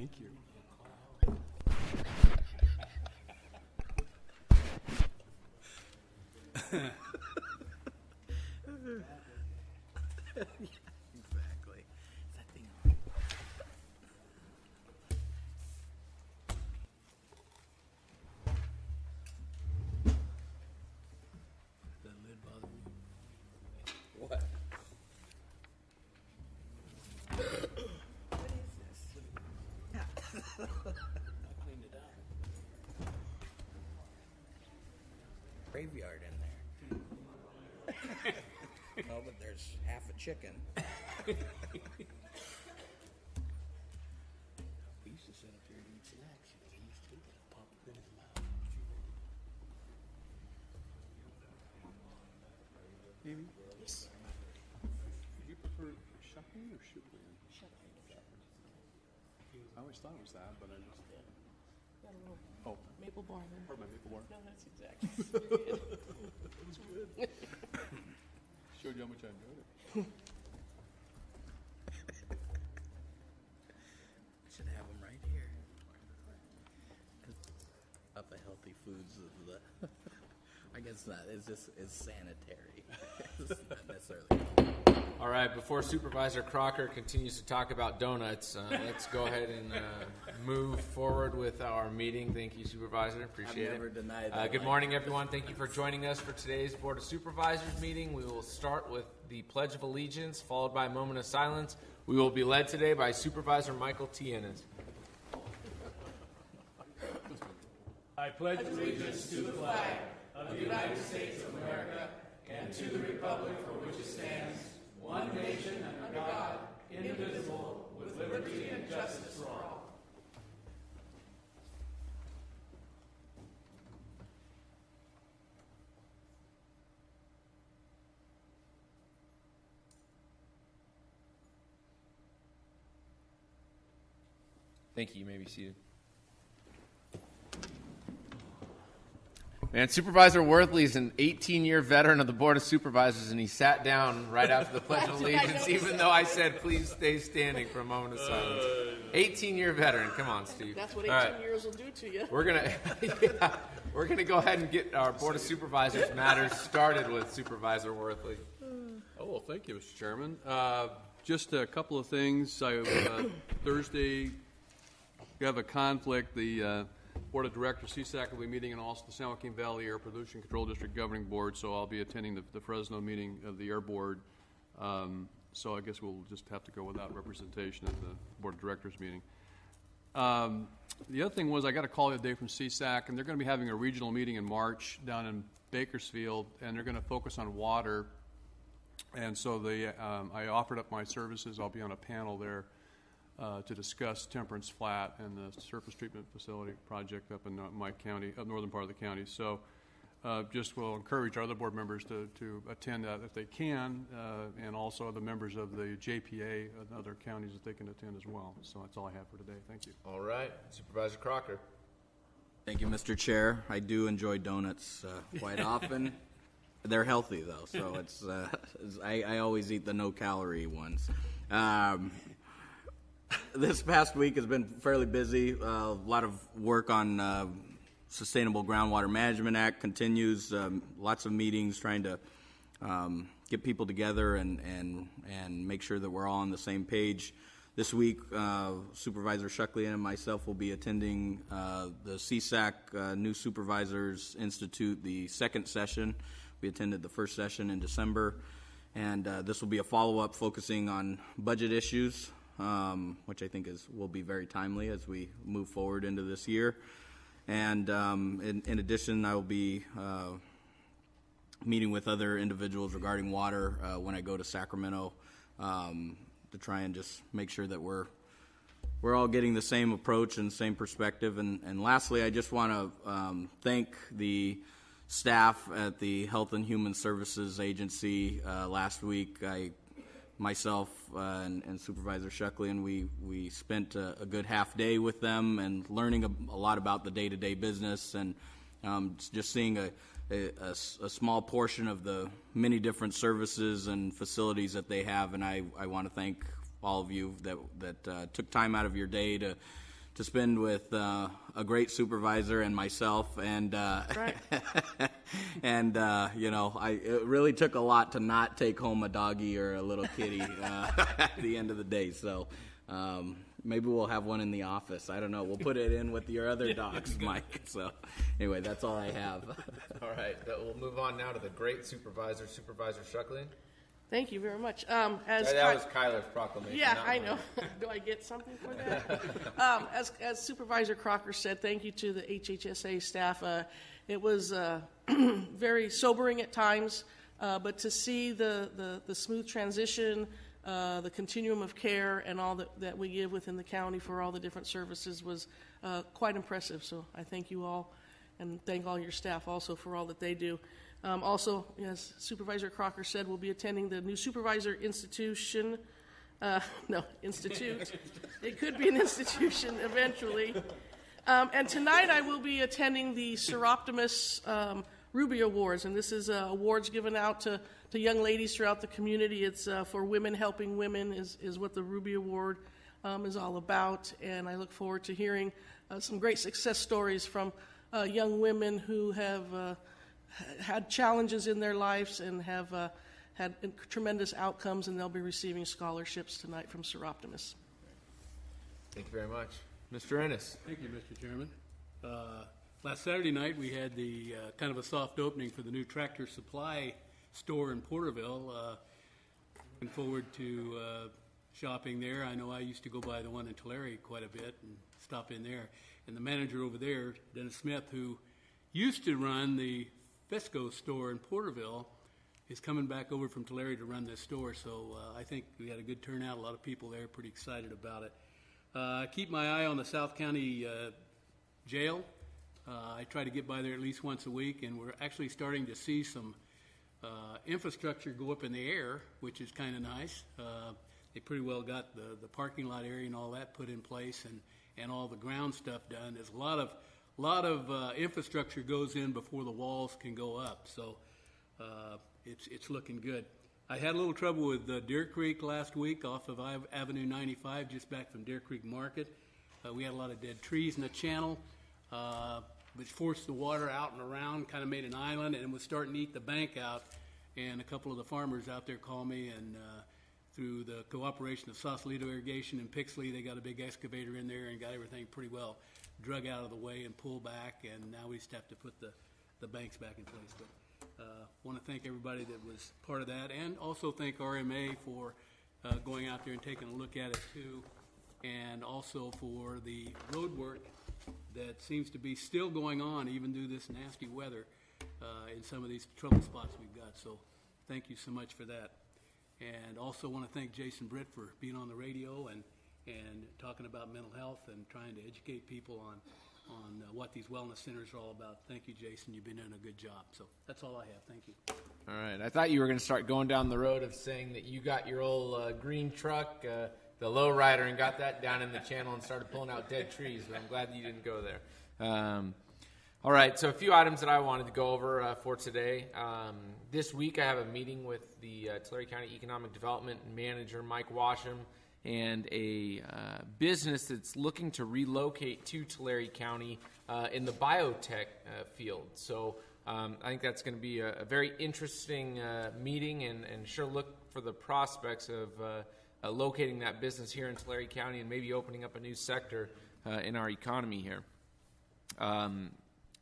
Thank you. Exactly. That thing on. That lid bother me. What? I cleaned it out. Graveyard in there. No, but there's half a chicken. We used to sit up here and eat snacks. He used to pop it in his mouth. Amy, Yes. do you prefer shucking or shootland? Shucking. I always thought it was that, but I just... Got a little Oh, maple bar there. pardon my maple bar. No, that's exactly. It was good. Showed you how much I enjoyed it. Should have them right here. Up a healthy foods of the. I guess not. It's sanitary. It's not necessarily. All right, before Supervisor Crocker continues to talk about donuts, let's go ahead and move forward with our meeting. Thank you, Supervisor. Appreciate I've never it. denied that. Good morning, everyone. Thank you for joining us for today's Board of Supervisors meeting. We will start with the Pledge of Allegiance, followed by a moment of silence. We will be led today by Supervisor Michael T. Ennis. I pledge allegiance to the flag of the United States of America and to the republic for which it stands, one nation under God, indivisible, with liberty and justice for all. Thank you. You may be seated. Man, Supervisor Worthley is an 18-year veteran of the Board of Supervisors, and he sat down right after the Pledge of Allegiance, even though I said, please stay standing for a moment of silence. 18-year veteran. Come on, Steve. That's what All 18 right. years will do to you. We're gonna go ahead and get our Board of Supervisors matters started with Supervisor Worthley. Oh, well, thank you, Mr. Chairman. Just a couple of things. Thursday, we have a conflict. The Board of Directors, CSAC, will be meeting, and also the San Joaquin Valley Air Pollution Control District Governing Board, so I'll be attending the Fresno meeting of the Air Board. So I guess we'll just have to go without representation at the Board of Directors meeting. The other thing was I got a call the other day from CSAC, and they're going to be having a regional meeting in March down in Bakersfield, and they're going to focus on water. And so I offered up my services. I'll be on a panel there to discuss Temperance Flat and the surface treatment facility project up in my county, up northern part of the county. So just will encourage our other board members to attend that if they can, and also the members of the JPA and other counties that they can attend as well. So that's all I have for today. Thank you. All right, Supervisor Crocker. Thank you, Mr. Chair. I do enjoy donuts quite often. They're healthy, though, so I always eat the no-calorie ones. This past week has been fairly busy. A lot of work on Sustainable Groundwater Management Act continues. Lots of meetings trying to get people together and make sure that we're all on the same page. This week, Supervisor Shuckley and myself will be attending the CSAC New Supervisors Institute, the second session. We attended the first session in December, and this will be a follow-up focusing on budget issues, which I think will be very timely as we move forward into this year. And in addition, I will be meeting with other individuals regarding water when I go to Sacramento to try and just make sure that we're all getting the same approach and same perspective. And lastly, I just want to thank the staff at the Health and Human Services Agency. Last week, myself and Supervisor Shuckley, and we spent a good half day with them and learning a lot about the day-to-day business, and just seeing a small portion of the many different services and facilities that they have. And I want to thank all of you that took time out of your day to to spend with a great supervisor and myself, and Right. and it really took a lot to not take home a doggy or a little kitty at the end of the day. So maybe we'll have one in the office. I don't know. We'll put it in with your other dogs, Mike. So anyway, that's all I have. All right, we'll move on now to the great supervisor, Supervisor Shuckling. Thank you very much. That was Kyler's proclamation. Yeah, not I mine. know. Do I get something for that? As Supervisor Crocker said, thank you to the HHSA staff. It was very sobering at times, but to see the smooth transition, the continuum of care, and all that we give within the county for all the different services was quite impressive. So I thank you all, and thank all your staff also for all that they do. Also, as Supervisor Crocker said, we'll be attending the new Supervisor Institute. It could be an institution eventually. And tonight I will be attending the Seroptimus Ruby Awards, and this is awards given out to young ladies throughout the community. It's for women helping women is what the Ruby Award is all about, and I look forward to hearing some great success stories from young women who have had challenges in their lives and have had tremendous outcomes, and they'll be receiving scholarships tonight from Seroptimus. Thank you very much. Mr. Ennis. Thank you, Mr. Chairman. Last Saturday night, we had the kind of a soft opening for the new Tractor Supply store in Porterville. Looking forward to shopping there. I know I used to go by the one in Tulare quite a bit and stop in there. And the manager over there, Dennis Smith, who used to run the Fesco store in Porterville, is coming back over from Tulare to run this store. So I think we had a good turnout. A lot of people there, pretty excited about it. Keep my eye on the South County jail. I try to get by there at least once a week, and we're actually starting to see some infrastructure go up in the air, which is kind of nice. They pretty well got the parking lot area and all that put in place, and all the ground stuff done. There's a lot of infrastructure goes in before the walls can go up, so it's looking good. I had a little trouble with Deer Creek last week off of Avenue 95, just back from Deer Creek Market. We had a lot of dead trees in the channel, which forced the water out and around, kind of made an island, and it was starting to eat the bank out. And a couple of the farmers out there called me, and through the cooperation of Sausalito Irrigation and Pixley, they got a big excavator in there and got everything pretty well drug out of the way and pulled back, and now we just have to put the banks back in place. But want to thank everybody that was part of that, and also thank RMA for going out there and taking a look at it too, and also for the road work that seems to be still going on even through this nasty weather in some of these trouble spots we've got. So thank you so much for that. And also want to thank Jason Britt for being on the radio and talking about mental health and trying to educate people on what these wellness centers are all about. Thank you, Jason. You've been doing a good job. So that's all I have. Thank you. All right. I thought you were going to start going down the road of saying that you got your old green truck, the lowrider, and got that down in the channel and started pulling out dead trees, but I'm glad that you didn't go there. All right, so a few items that I wanted to go over for today. This week I have a meeting with the Tulare County Economic Development Manager, Mike Washam, and a business that's looking to relocate to Tulare County in the biotech field. So I think that's going to be a very interesting meeting, and sure look for the prospects of locating that business here in Tulare County and maybe opening up a new sector in our economy here.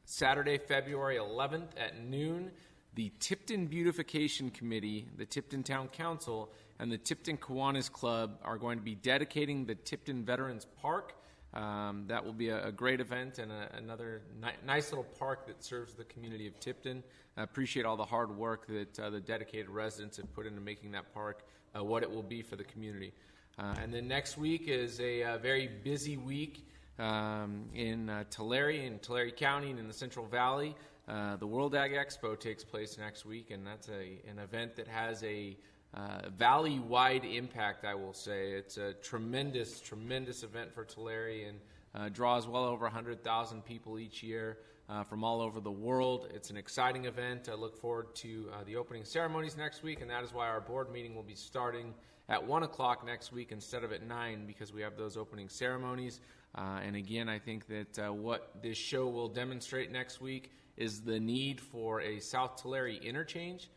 Saturday, February 11th at noon, the Tipton Beautification Committee, the Tipton Town Council, and the Tipton Kiwanis Club are going to be dedicating the Tipton Veterans Park. That will be a great event and another nice little park that serves the community of Tipton. I appreciate all the hard work that the dedicated residents have put into making that park what it will be for the community. And then next week is a very busy week in Tulare County, and in the Central Valley. The World Ag Expo takes place next week, and that's an event that has a valley-wide impact, I will say. It's a tremendous event for Tulare, and draws well over 100,000 people each year from all over the world. It's an exciting event. I look forward to the opening ceremonies next week, and that is why our board meeting will be starting at 1 o'clock next week instead of at 9 because we have those opening ceremonies. And again, I think that what this show will demonstrate next week is the need for a South Tulare interchange.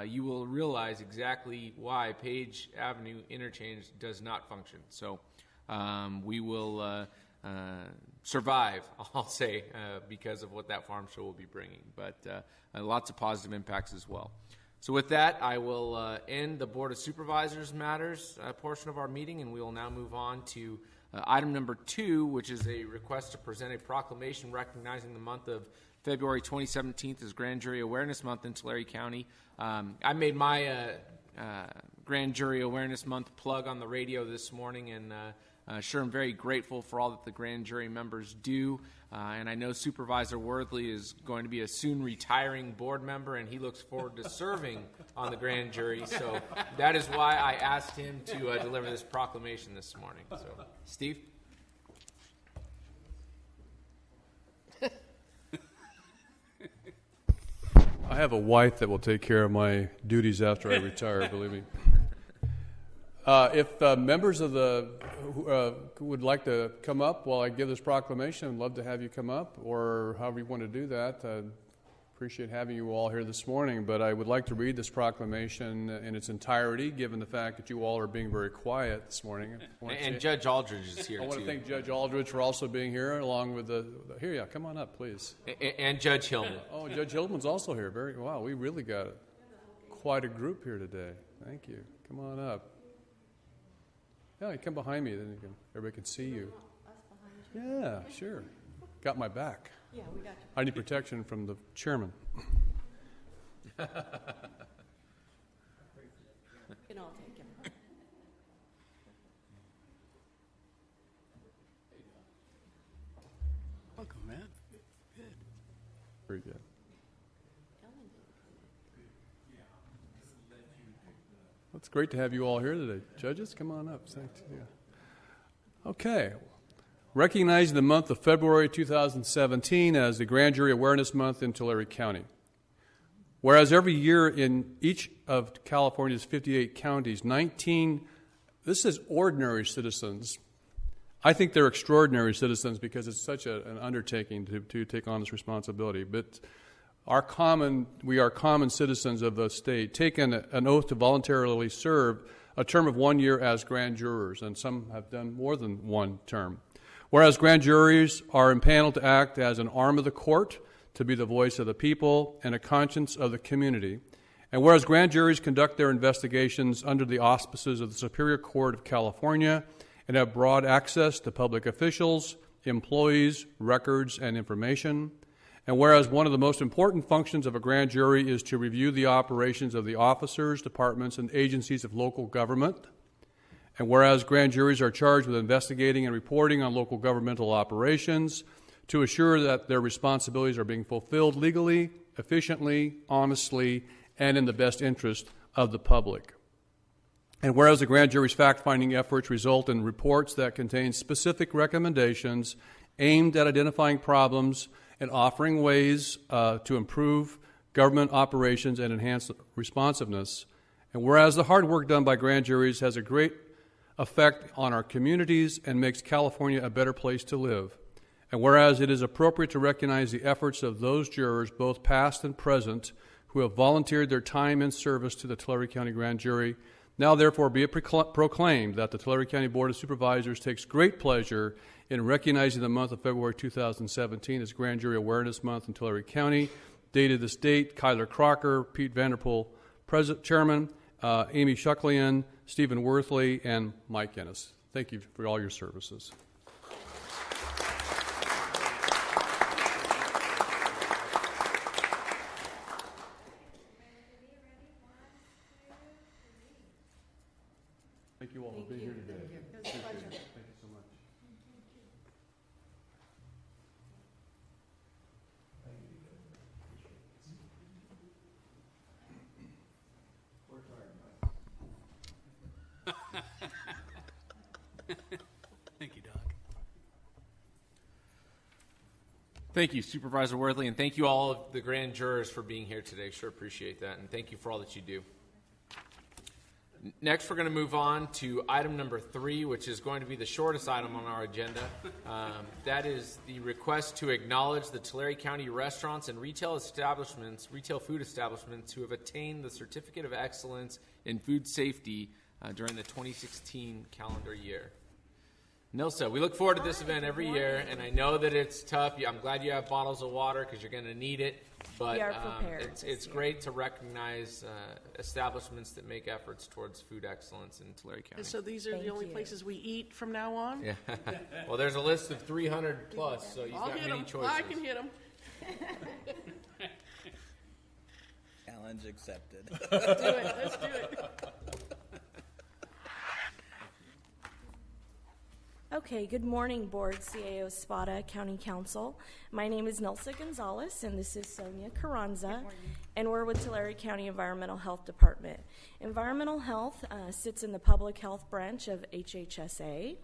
You will realize exactly why Page Avenue interchange does not function. So we will survive, I'll say, because of what that farm show will be bringing. But lots of positive impacts as well. So with that, I will end the Board of Supervisors matters portion of our meeting, and we will now move on to item number 2, which is a request to present a proclamation recognizing the month of February 2017 as Grand Jury Awareness Month in Tulare County. I made my Grand Jury Awareness Month plug on the radio this morning, and sure, I'm very grateful for all that the grand jury members do. And I know Supervisor Worthley is going to be a soon retiring board member, and he looks forward to serving on the grand jury. So that is why I asked him to deliver this proclamation this morning. So, Steve? I have a wife that will take care of my duties after I retire, believe me. If members of the would like to come up while I give this proclamation, I'd love to have you come up, or however you want to do that. I appreciate having you all here this morning, but I would like to read this proclamation in its entirety, given the fact that you all are being very quiet this morning. And Judge Aldridge is here, I want too. to thank Judge Aldridge for also being here, along with come on up, please. And Judge Hillman. Oh, Judge Hillman's also here. Wow, we really got quite a group here today. Thank you. Come on up. Yeah, you come behind me, then everybody can see you. Yeah, sure. Got my back. Yeah, we got you. I need protection from the chairman. We can all take him. Welcome, man. Very good. It's great to have you all here today. Judges, come on up. Thanks. Yeah. Okay. Recognizing the month of February 2017 as the Grand Jury Awareness Month in Tulare County. Whereas every year in each of California's 58 counties, this is ordinary citizens. I think they're extraordinary citizens because it's such an undertaking to take on this responsibility. But we are common citizens of the state, take an oath to voluntarily serve a term of 1 year as grand jurors, and some have done more than one term. Whereas grand juries are empaneled to act as an arm of the court, to be the voice of the people and a conscience of the community. And whereas grand juries conduct their investigations under the auspices of the Superior Court of California and have broad access to public officials, employees, records, and information. And whereas one of the most important functions of a grand jury is to review the operations of the officers, departments, and agencies of local government. And whereas grand juries are charged with investigating and reporting on local governmental operations to assure that their responsibilities are being fulfilled legally, efficiently, honestly, and in the best interest of the public. And whereas the grand jury's fact-finding efforts result in reports that contain specific recommendations aimed at identifying problems and offering ways to improve government operations and enhance responsiveness. And whereas the hard work done by grand juries has a great effect on our communities and makes California a better place to live. And whereas it is appropriate to recognize the efforts of those jurors, both past and present, who have volunteered their time and service to the Tulare County Grand Jury, now therefore be it proclaimed that the Tulare County Board of Supervisors takes great pleasure in recognizing the month of February 2017 as Grand Jury Awareness Month in Tulare County. Dated this date, Kyler Crocker, Pete Vanderpool, Chairman, Amy Shucklian, Stephen Worthley, and Mike Ennis. Thank you for all your services. Thank you all for being here today. Appreciate it. Thank you so much. Thank you, Doc. Thank you, Supervisor Worthley, and thank you all of the grand jurors for being here today. Sure appreciate that, and thank you for all that you do. Next, we're going to move on to item number 3, which is going to be the shortest item on our agenda. That is the request to acknowledge the Tulare County restaurants and retail food establishments who have attained the Certificate of Excellence in Food Safety during the 2016 calendar year. Nilsa, we look forward to this event every year, and I know that it's tough. I'm glad you have bottles of water because you're going to need it. But We are prepared it's great to recognize establishments that make efforts towards food excellence in Tulare County. And so these are Thank the only you. places we eat from now on? Yeah. Well, there's a list of 300 plus, so you've I'll got hit many them. choices. I can hit them. Challenge accepted. Let's do it. Let's do it. Okay, good morning, Board, CAO, SPATA, County Council. My name is Nilsa Gonzalez, and this is Sonia Carranza, and we're with Tulare County Environmental Health Department. Environmental Health sits in the Public Health branch of HHSA.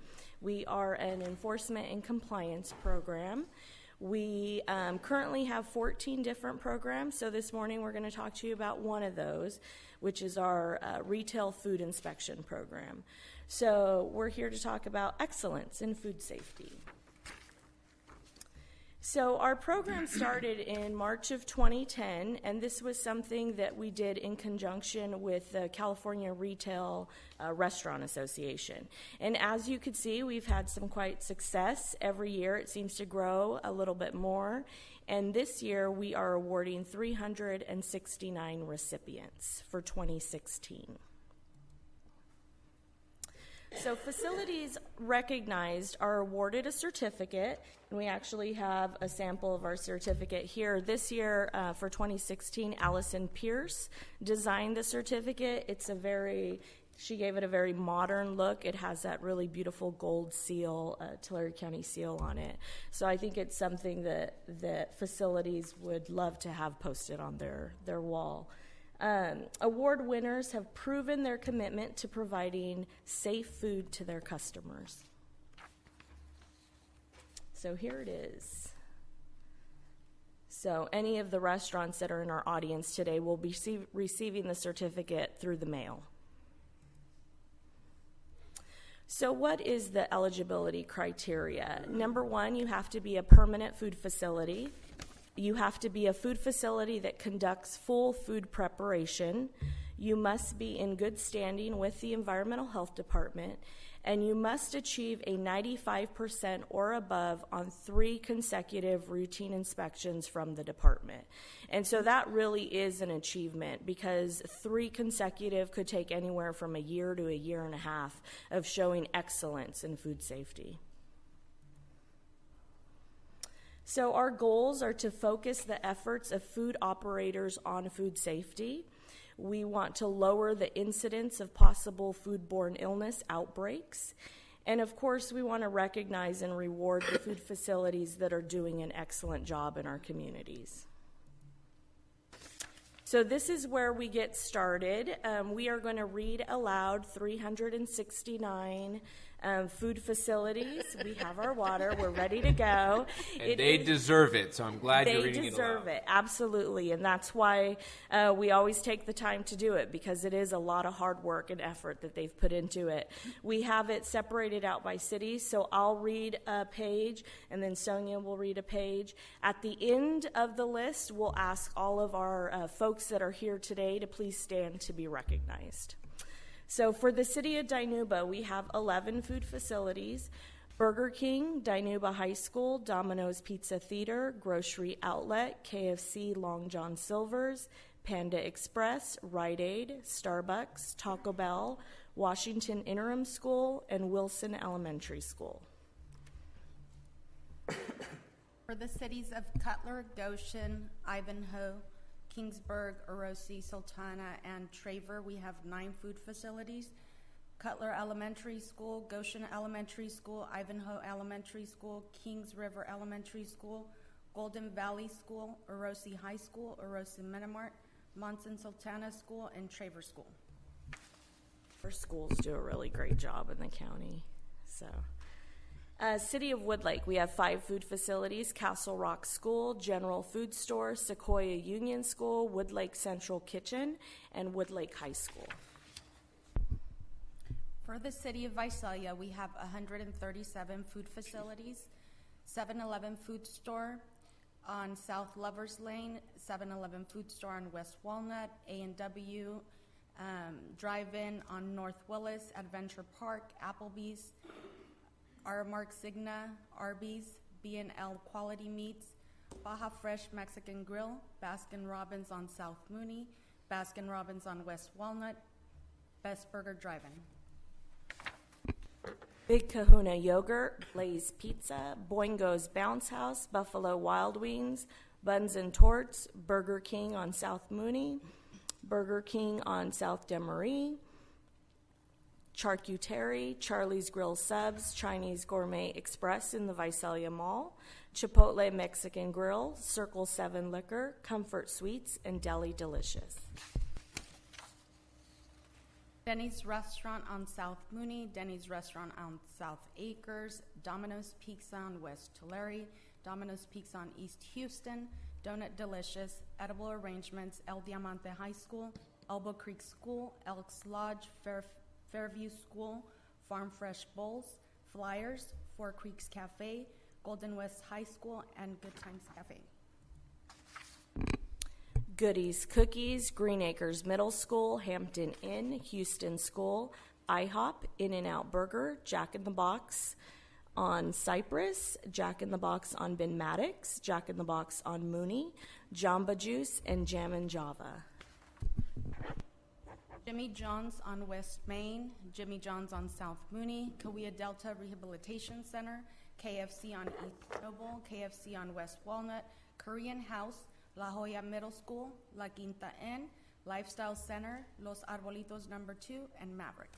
We are an enforcement and compliance program. We currently have 14 different programs, so this morning we're going to talk to you about one of those, which is our retail food inspection program. So we're here to talk about excellence in food safety. So our program started in March of 2010, and this was something that we did in conjunction with the California Retail Restaurant Association. And as you could see, we've had some quite success. Every year it seems to grow a little bit more. And this year we are awarding 369 recipients for 2016. So facilities recognized are awarded a certificate, and we actually have a sample of our certificate here. This year, for 2016, Allison Pierce designed the certificate. She gave it a very modern look. It has that really beautiful gold seal, Tulare County seal on it. So I think it's something that facilities would love to have posted on their wall. Award winners have proven their commitment to providing safe food to their customers. So here it is. So any of the restaurants that are in our audience today will be receiving the certificate through the mail. So what is the eligibility criteria? Number one, you have to be a permanent food facility. You have to be a food facility that conducts full food preparation. You must be in good standing with the Environmental Health Department, and you must achieve a 95% or above on 3 consecutive routine inspections from the department. And so that really is an achievement, because 3 consecutive could take anywhere from a year to a year and a half of showing excellence in food safety. So our goals are to focus the efforts of food operators on food safety. We want to lower the incidence of possible foodborne illness outbreaks. And of course, we want to recognize and reward the food facilities that are doing an excellent job in our communities. So this is where we get started. We are going to read aloud 369 food facilities. We have our water. We're ready to go. And they deserve it, so I'm glad you're reading it aloud. They deserve it, absolutely. And that's why we always take the time to do it, because it is a lot of hard work and effort that they've put into it. We have it separated out by cities, so I'll read a page, and then Sonia will read a page. At the end of the list, we'll ask all of our folks that are here today to please stand to be recognized. So for the city of Dinuba, we have 11 food facilities: Burger King, Dinuba High School, Domino's Pizza Theater, Grocery Outlet, KFC Long John Silver's, Panda Express, Rite Aid, Starbucks, Taco Bell, Washington Interim School, and Wilson Elementary School. For the cities of Cutler, Goshen, Ivanhoe, Kingsburg, Orosi, Sultana, and Traver, we have 9 food facilities: Cutler Elementary School, Goshen Elementary School, Ivanhoe Elementary School, Kings River Elementary School, Golden Valley School, Orosi High School, Orosi Minamart, Monson Sultana School, and Traver School. Our schools do a really great job in the county. So, City of Woodlake, we have 5 food facilities: Castle Rock School, General Food Store, Sequoia Union School, Woodlake Central Kitchen, and Woodlake High School. For the city of Visalia, we have 137 food facilities, 7-Eleven food store on South Lovers Lane, 7-Eleven food store on West Walnut, A&W drive-in on North Willis, Adventure Park, Applebee's, Aramark Signa, Arby's, B&L Quality Meats, Baja Fresh Mexican Grill, Baskin Robbins on South Mooney, Baskin Robbins on West Walnut, Best Burger Drive-In. Big Kahuna Yogurt, Blaze Pizza, Boingo's Bounce House, Buffalo Wild Wings, Buns and Torts, Burger King on South Mooney, Burger King on South Demery, Charcuterie, Charlie's Grill Subs, Chinese Gourmet Express in the Visalia Mall, Chipotle Mexican Grill, Circle 7 Liquor, Comfort Sweets, and Deli Delicious. Denny's Restaurant on South Mooney, Denny's Restaurant on South Acres, Domino's Pizza on West Tulare, Domino's Pizza on East Houston, Donut Delicious, Edible Arrangements, El Diamante High School, Elbow Creek School, Elks Lodge, Fairview School, Farm Fresh Bowls, Flyers, Four Creeks Cafe, Golden West High School, and Good Times Cafe. Goodies Cookies, Green Acres Middle School, Hampton Inn, Houston School, IHOP, In-N-Out Burger, Jack in the Box on Cypress, Jack in the Box on Ben Maddox, Jack in the Box on Mooney, Jamba Juice, and Jam and Java. Jimmy John's on West Main, Jimmy John's on South Mooney, Cahuilla Delta Rehabilitation Center, KFC on East Noble, KFC on West Walnut, Korean House, La Jolla Middle School, La Quinta Inn, Lifestyle Center, Los Arbolitos No. 2, and Maverick.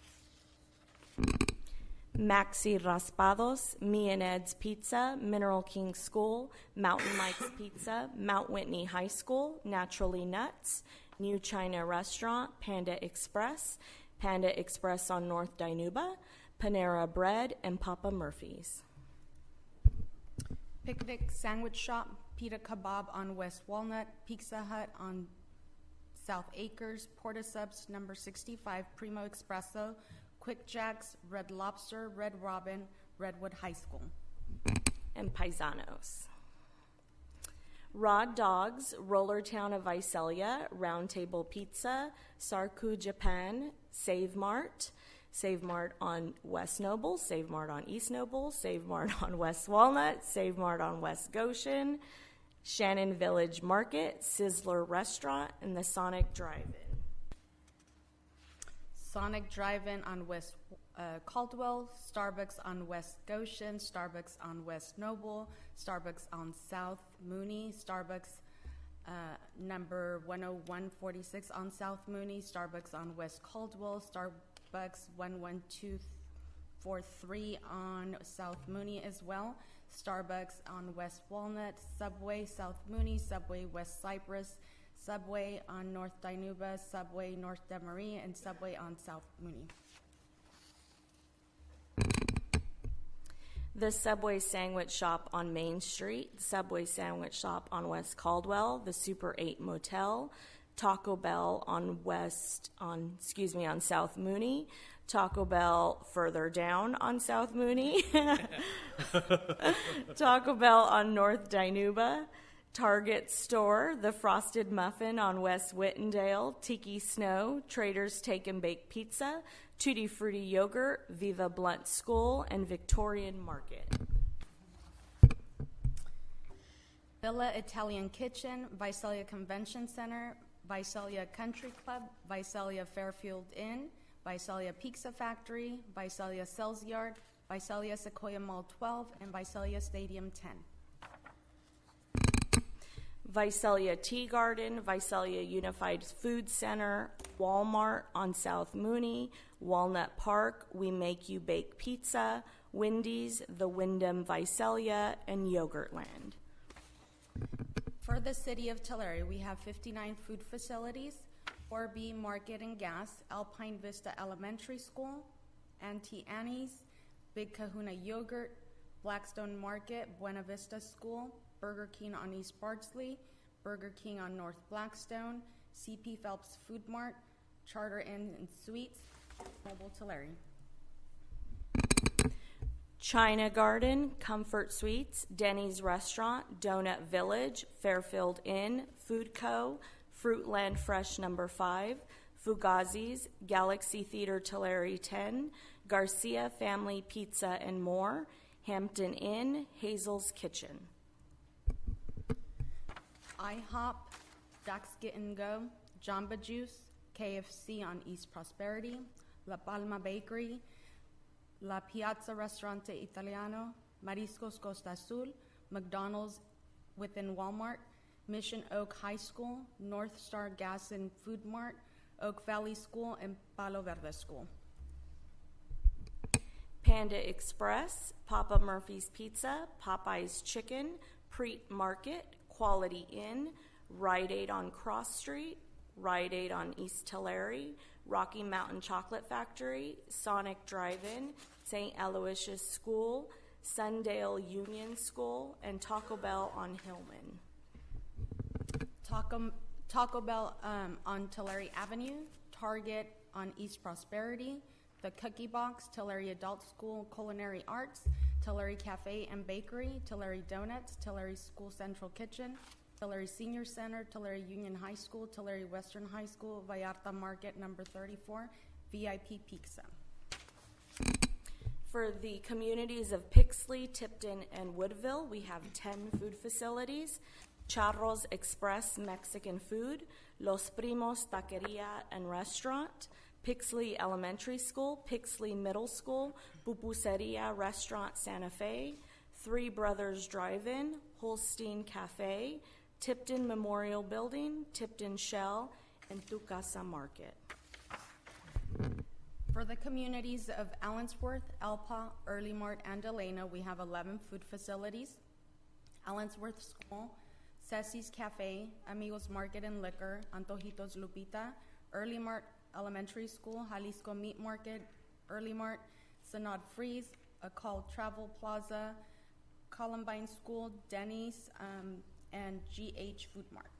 Maxi Raspados, Me and Ed's Pizza, Mineral King School, Mountain Mike's Pizza, Mount Whitney High School, Naturally Nuts, New China Restaurant, Panda Express on North Dinuba, Panera Bread, and Papa Murphy's. Picnic Sandwich Shop, Pita Kebab on West Walnut, Pizza Hut on South Acres, Porta Subs No. 65, Primo Espresso, Quick Jacks, Red Lobster, Red Robin, Redwood High School. And Paisanos. Raw Dogs, Roller Town of Visalia, Round Table Pizza, Sarku Japan, Save Mart on West Noble, Save Mart on East Noble, Save Mart on West Walnut, Save Mart on West Goshen, Shannon Village Market, Sizzler Restaurant, and the Sonic Drive-In. Sonic Drive-In on West Caldwell, Starbucks on West Goshen, Starbucks on West Noble, Starbucks on South Mooney, Starbucks number 10146 on South Mooney, Starbucks on West Caldwell, Starbucks 11243 on South Mooney as well, Starbucks on West Walnut, Subway South Mooney, Subway West Cypress, Subway on North Dinuba, Subway North Demery, and Subway on South Mooney. The Subway Sandwich Shop on Main Street, Subway Sandwich Shop on West Caldwell, the Super 8 Motel, Taco Bell on South Mooney, Taco Bell further down on South Mooney, Taco Bell on North Dinuba, Target Store, the Frosted Muffin on West Whittendale, Tiki Snow, Trader's Take and Bake Pizza, Tutti Frutti Yogurt, Viva Blunt School, and Victorian Market. Villa Italian Kitchen, Visalia Convention Center, Visalia Country Club, Visalia Fairfield Inn, Visalia Pizza Factory, Visalia Sales Yard, Visalia Sequoia Mall 12, and Visalia Stadium 10. Visalia Tea Garden, Visalia Unified Food Center, Walmart on South Mooney, Walnut Park, We Make You Bake Pizza, Wendy's, the Wyndham Visalia, and Yogurtland. For the city of Tulare, we have 59 food facilities, 4B Market and Gas, Alpine Vista Elementary School, Auntie Annie's, Big Kahuna Yogurt, Blackstone Market, Buena Vista School, Burger King on East Bardsley, Burger King on North Blackstone, CP Phelps Food Mart, Charter Inn and Suites, Mobile Tulare. China Garden, Comfort Suites, Denny's Restaurant, Donut Village, Fairfield Inn, Food Co., Fruitland Fresh No. 5, Fugazi's, Galaxy Theater Tulare 10, Garcia Family Pizza and more, Hampton Inn, Hazel's Kitchen. IHOP, Dax Get and Go, Jamba Juice, KFC on East Prosperity, La Palma Bakery, La Piazza Restaurante Italiano, Mariscos Costa Azul, McDonald's within Walmart, Mission Oak High School, North Star Gas and Food Mart, Oak Valley School, and Palo Verde School. Panda Express, Papa Murphy's Pizza, Popeye's Chicken, Preet Market, Quality Inn, Rite Aid on Cross Street, Rite Aid on East Tulare, Rocky Mountain Chocolate Factory, Sonic Drive-In, St. Aloysius School, Sundale Union School, and Taco Bell on Hillman. Taco Bell on Tulare Avenue, Target on East Prosperity, the Cookie Box, Tulare Adult School Culinary Arts, Tulare Cafe and Bakery, Tulare Donuts, Tulare School Central Kitchen, Tulare Senior Center, Tulare Union High School, Tulare Western High School, Vallarta Market number 34, VIP Pizza. For the communities of Pixley, Tipton, and Woodville, we have 10 food facilities. Charros Express Mexican Food, Los Primos Taqueria and Restaurant, Pixley Elementary School, Pixley Middle School, Pupuseria Restaurant Santa Fe, Three Brothers Drive-In, Holstein Cafe, Tipton Memorial Building, Tipton Shell, and Tu Casa Market. For the communities of Allensworth, Elpa, Early Mart, and Delano, we have 11 food facilities. Allensworth School, Ceci's Cafe, Amigos Market and Liquor, Antojitos Lupita, Early Mart Elementary School, Jalisco Meat Market, Early Mart, Sanad Freeze, Acall Travel Plaza, Columbine School, Denny's, and GH Food Mart.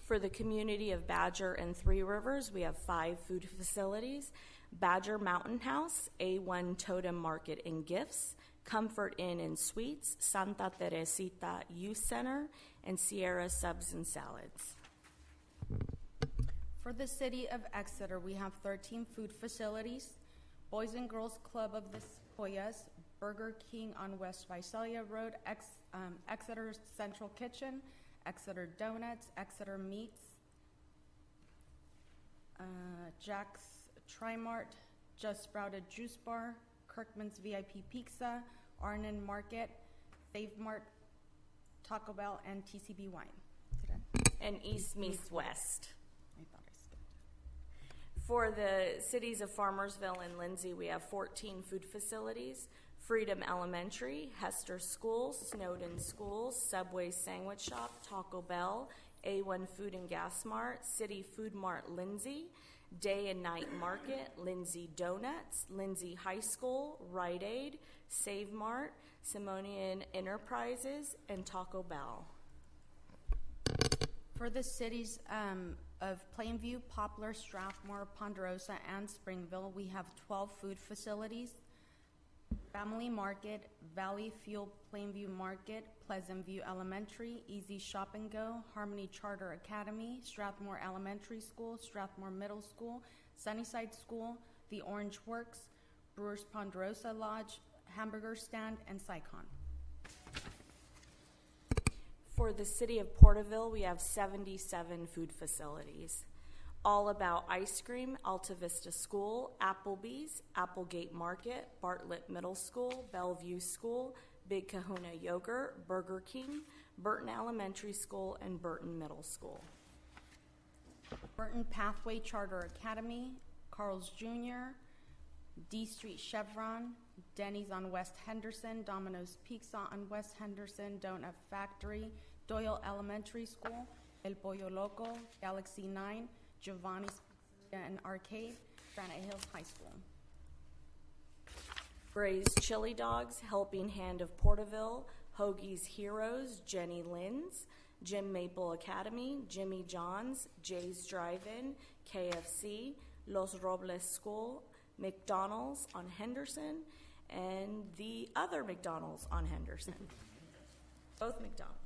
For the community of Badger and Three Rivers, we have 5 food facilities. Badger Mountain House, A1 Totem Market and Gifts, Comfort Inn and Suites, Santa Teresita Youth Center, and Sierra Subs and Salads. For the city of Exeter, we have 13 food facilities. Boys and Girls Club of the Sequoias, Burger King on West Visalia Road, Exeter Central Kitchen, Exeter Donuts, Exeter Meats, Jack's Trimart, Just Sprouted Juice Bar, Kirkman's VIP Pizza, Arnon Market, Save Mart, Taco Bell, and TCB Wine. And East meets West. I thought I skipped. For the cities of Farmersville and Lindsay, we have 14 food facilities. Freedom Elementary, Hester School, Snowden School, Subway Sandwich Shop, Taco Bell, A1 Food and Gas Mart, City Food Mart Lindsay, Day and Night Market, Lindsay Donuts, Lindsay High School, Rite Aid, Save Mart, Simonian Enterprises, and Taco Bell. For the cities of Plainview, Poplar, Strathmore, Ponderosa, and Springville, we have 12 food facilities. Family Market, Valley Fuel Plainview Market, Pleasant View Elementary, Easy Shop and Go, Harmony Charter Academy, Strathmore Elementary School, Strathmore Middle School, Sunnyside School, The Orange Works, Brewers Ponderosa Lodge, Hamburger Stand, and Sycon. For the city of Porterville, we have 77 food facilities. All About Ice Cream, Alta Vista School, Applebee's, Applegate Market, Bartlett Middle School, Bellevue School, Big Kahuna Yogurt, Burger King, Burton Elementary School, and Burton Middle School. Burton Pathway Charter Academy, Carl's Jr., D Street Chevron, Denny's on West Henderson, Domino's Pizza on West Henderson, Donut Factory, Doyle Elementary School, El Pollo Loco, Galaxy 9, Giovanni's Pizzeria and Arcade, Granite Hills High School. Gray's Chili Dogs, Helping Hand of Porterville, Hoagie's Heroes, Jenny Lynn's, Jim Maple Academy, Jimmy John's, Jay's Drive-In, KFC, Los Robles School, McDonald's on Henderson, and the other McDonald's on Henderson. Both McDonald's.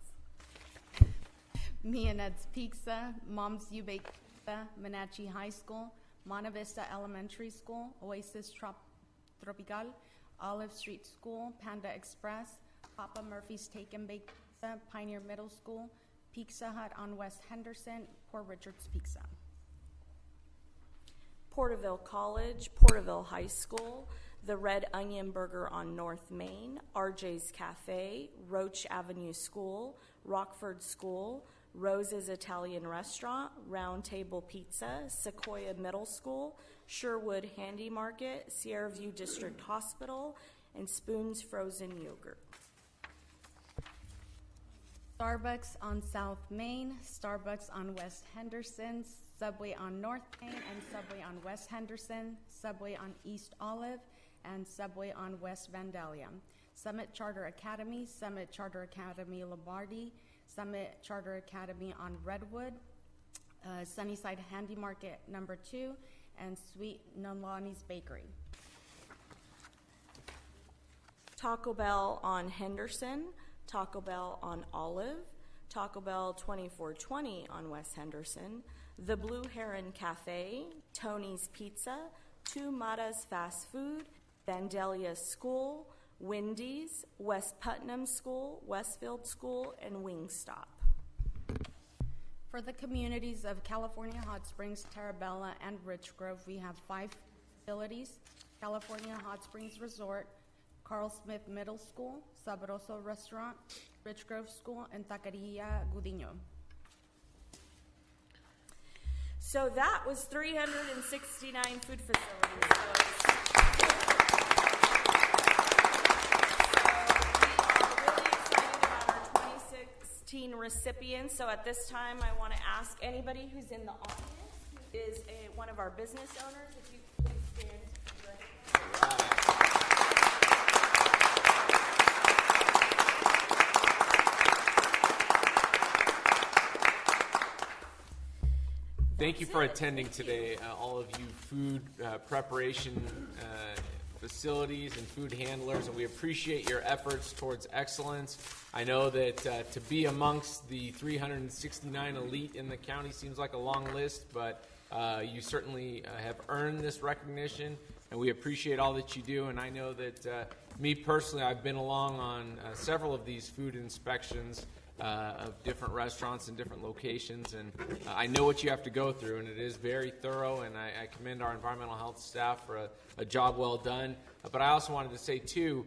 Me and Ed's Pizza, Mom's You Bake Pizza, Menachie High School, Monte Vista Elementary School, Oasis Tropical, Olive Street School, Panda Express, Papa Murphy's Take and Bake Pizza, Pioneer Middle School, Pizza Hut on West Henderson, Port Richards Pizza. Porterville College, Porterville High School, the Red Onion Burger on North Main, RJ's Cafe, Roach Avenue School, Rockford School, Rose's Italian Restaurant, Round Table Pizza, Sequoia Middle School, Sherwood Handy Market, Sierra View District Hospital, and Spoon's Frozen Yogurt. Starbucks on South Main, Starbucks on West Henderson, Subway on North Main, and Subway on West Henderson, Subway on East Olive, and Subway on West Vandalia. Summit Charter Academy, Summit Charter Academy Lombardi, Summit Charter Academy on Redwood, Sunnyside Handy Market number 2, and Sweet Nolani's Bakery. Taco Bell on Henderson, Taco Bell on Olive, Taco Bell 2420 on West Henderson, The Blue Heron Cafe, Tony's Pizza, Two Matas Fast Food, Vandalia School, Wendy's, West Putnam School, Westfield School, and Wingstop. For the communities of California Hot Springs, Terabella, and Rich Grove, we have 5 facilities: California Hot Springs Resort, Carl Smith Middle School, Sabroso Restaurant, Rich Grove School, and Taqueria Gudiño. So that was 369 food facilities. Recipients. So at this time, I want to ask anybody who's in the audience who is one of our business owners, if you please stand. Thank you for attending today, all of you food preparation facilities and food handlers, and we appreciate your efforts towards excellence. I know that to be amongst the 369 elite in the county seems like a long list, but you certainly have earned this recognition, and we appreciate all that you do. And I know that me personally, I've been along on several of these food inspections of different restaurants and different locations, and I know what you have to go through, and it is very thorough, and I commend our environmental health staff for a job well done. But I also wanted to say, too,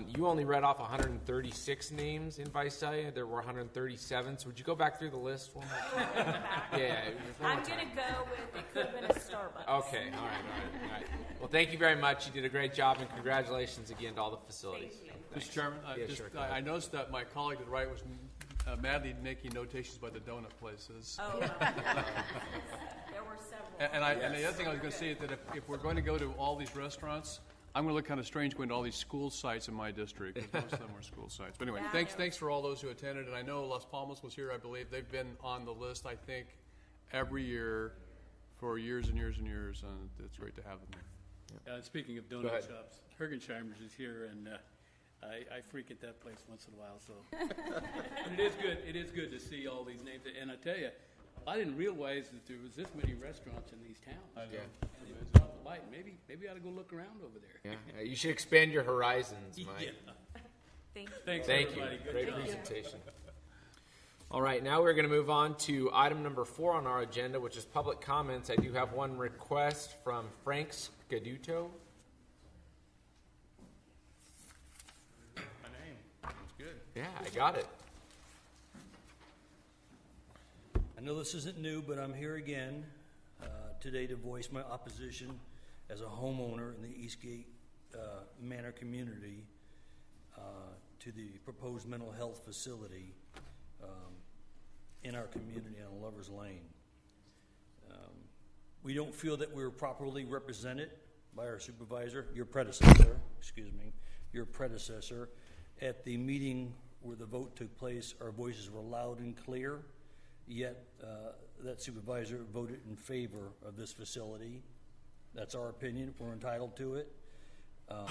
you only read off 136 names in Visalia. There were 137, so would you go back through the list one more time? Yeah. I'm going to go with, it could have been a Starbucks. Okay, all right. Well, thank you very much. You did a great job, and congratulations again to all the facilities. Mr. Chairman, I noticed that my colleague to the right was madly making notations by the donut places. Oh, there were several. And the other thing I was going to say is that if we're going to go to all these restaurants, I'm going to look kind of strange going to all these school sites in my district, because most of them were school sites. But anyway, thanks for all those who attended. And I know Las Palmas was here, I believe. They've been on the list, I think, every year for years and years and years, and it's great to have them here. Speaking of donut shops, Hergensheimer's is here, and I freak at that place once in a while. So, but it is good. It is good to see all these names. And I tell you, I didn't realize that there was this many restaurants in these towns. I know. And it was off the light. Maybe I ought to go look around over there. Yeah, you should expand your horizons, Mike. Yeah. Thank you. Thank you. Everybody. Good Great job. presentation. All right, now we're going to move on to item number 4 on our agenda, which is public comments. I do have one request from Frank Scaduto. My name. That's good. Yeah, I got it. I know this isn't new, but I'm here again today to voice my opposition as a homeowner in the Eastgate Manor community to the proposed mental health facility in our community on Lover's Lane. We don't feel that we were properly represented by our supervisor, your predecessor, at the meeting where the vote took place. Our voices were loud and clear, yet that supervisor voted in favor of this facility. That's our opinion. We're entitled to it. I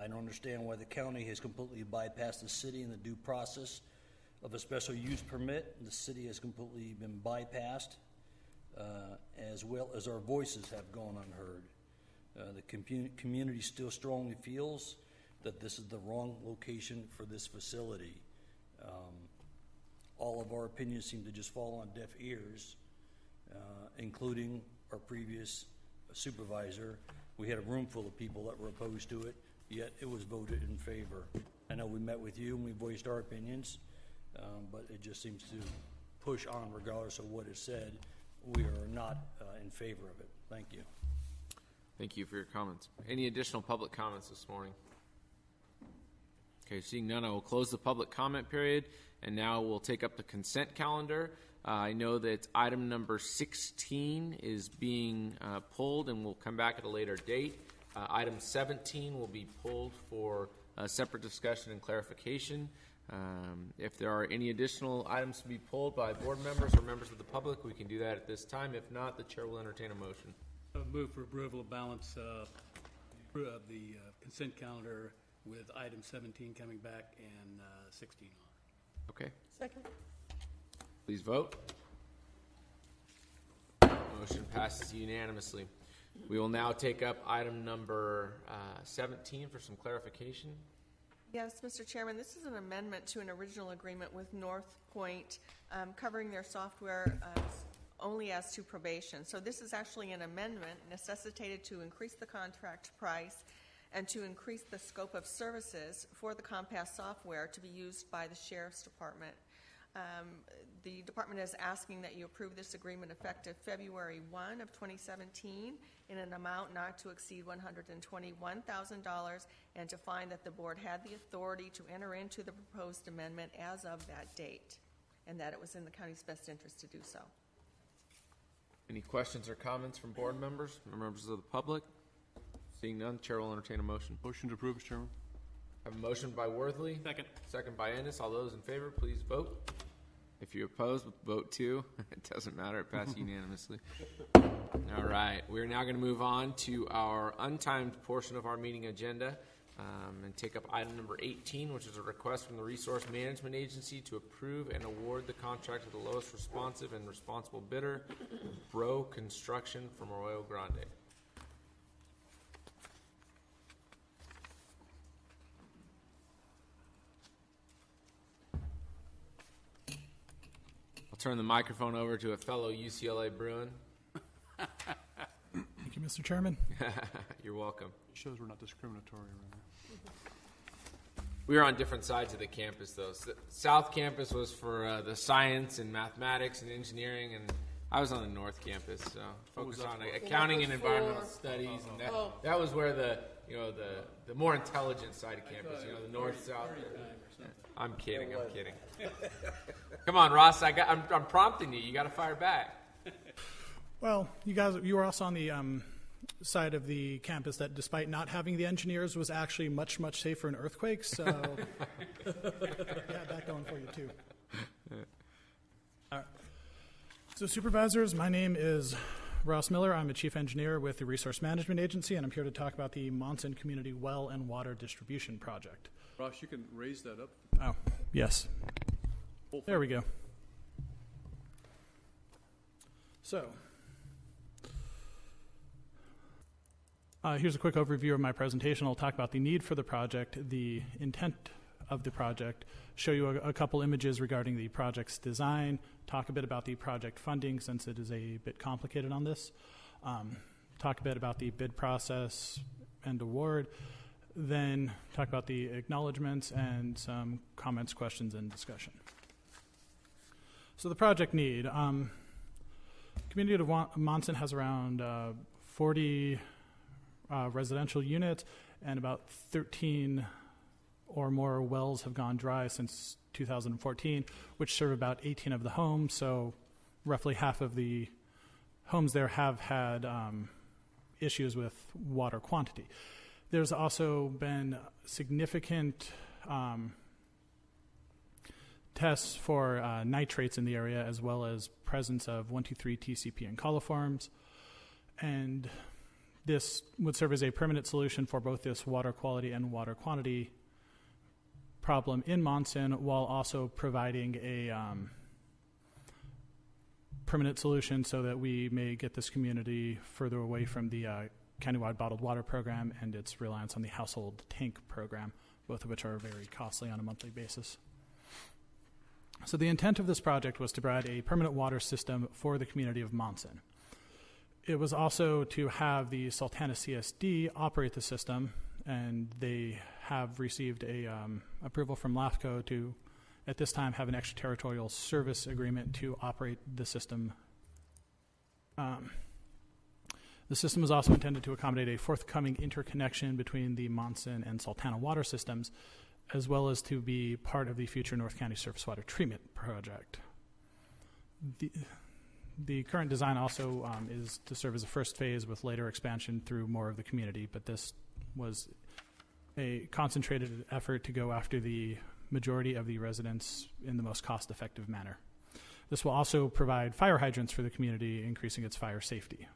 don't understand why the county has completely bypassed the city in the due process of a special use permit. The city has completely been bypassed, as well as our voices have gone unheard. The community still strongly feels that this is the wrong location for this facility. All of our opinions seem to just fall on deaf ears, including our previous supervisor. We had a room full of people that were opposed to it, yet it was voted in favor. I know we met with you and we voiced our opinions, but it just seems to push on regardless of what is said. We are not in favor of it. Thank you. Thank you for your comments. Any additional public comments this morning? Okay, seeing none, I will close the public comment period, and now we'll take up the consent calendar. I know that item number 16 is being pulled, and we'll come back at a later date. Item 17 will be pulled for a separate discussion and clarification. If there are any additional items to be pulled by board members or members of the public, we can do that at this time. If not, the chair will entertain a motion. Move for approval of balance of the consent calendar with item 17 coming back and 16 on. Okay. Second. Please vote. Motion passes unanimously. We will now take up item number 17 for some clarification. Yes, Mr. Chairman, this is an amendment to an original agreement with North Point covering their software only as to probation. So this is actually an amendment necessitated to increase the contract price and to increase the scope of services for the Compass software to be used by the Sheriff's Department. The department is asking that you approve this agreement effective February 1 of 2017 in an amount not to exceed $121,000 and to find that the board had the authority to enter into the proposed amendment as of that date and that it was in the county's best interest to do so. Any questions or comments from board members or members of the public? Seeing none, chair will entertain a motion. Motion to approve, Mr. Chairman. I have a motion by Worthley. Second. Second by Ennis. All those in favor, please vote. If you oppose, vote 2. It doesn't matter. It passed unanimously. All right. We're now going to move on to our untimed portion of our meeting agenda and take up item number 18, which is a request from the Resource Management Agency to approve and award the contract to the lowest responsive and responsible bidder, Bro Construction from Arroyo Grande. I'll turn the microphone over to a fellow UCLA Bruin. Thank you, Mr. Chairman. You're welcome. It shows we're not discriminatory right now. We were on different sides of the campus, though. South Campus was for the science and mathematics and engineering, and I was on the North Campus, so focused on accounting and environmental studies, and that was where the more intelligent side of campus, the north, south. I'm kidding. Come on, Ross. I'm prompting you. You got to fire back. Well, you were also on the side of the campus that, despite not having the engineers, was actually much, much safer in earthquakes. So, you had that going for you too. All right. So, supervisors, my name is Ross Miller. I'm a chief engineer with the Resource Management Agency, and I'm here to talk about the Monson Community Well and Water Distribution Project. Ross, you can raise that up. Oh, yes. There we go. So, here's a quick overview of my presentation. I'll talk about the need for the project, the intent of the project, show you a couple images regarding the project's design, talk a bit about the project funding since it is a bit complicated on this, talk a bit about the bid process and award, then talk about the acknowledgments and some comments, questions, and discussion. So the project need. Community of Monson has around 40 residential units, and about 13 or more wells have gone dry since 2014, which serve about 18 of the homes. So roughly half of the homes there have had issues with water quantity. There's also been significant tests for nitrates in the area, as well as presence of 1,2,3 TCP in coliforms. And this would serve as a permanent solution for both this water quality and water quantity problem in Monson, while also providing a permanent solution so that we may get this community further away from the countywide bottled water program and its reliance on the household tank program, both of which are very costly on a monthly basis. So the intent of this project was to provide a permanent water system for the community of Monson. It was also to have the Sultana CSD operate the system, and they have received a approval from LAFCO to, at this time, have an extraterritorial service agreement to operate the system. The system is also intended to accommodate a forthcoming interconnection between the Monson and Sultana water systems, as well as to be part of the future North County Surface Water Treatment Project. The current design also is to serve as a first phase with later expansion through more of the community, but this was a concentrated effort to go after the majority of the residents in the most cost-effective manner. This will also provide fire hydrants for the community, increasing its fire safety.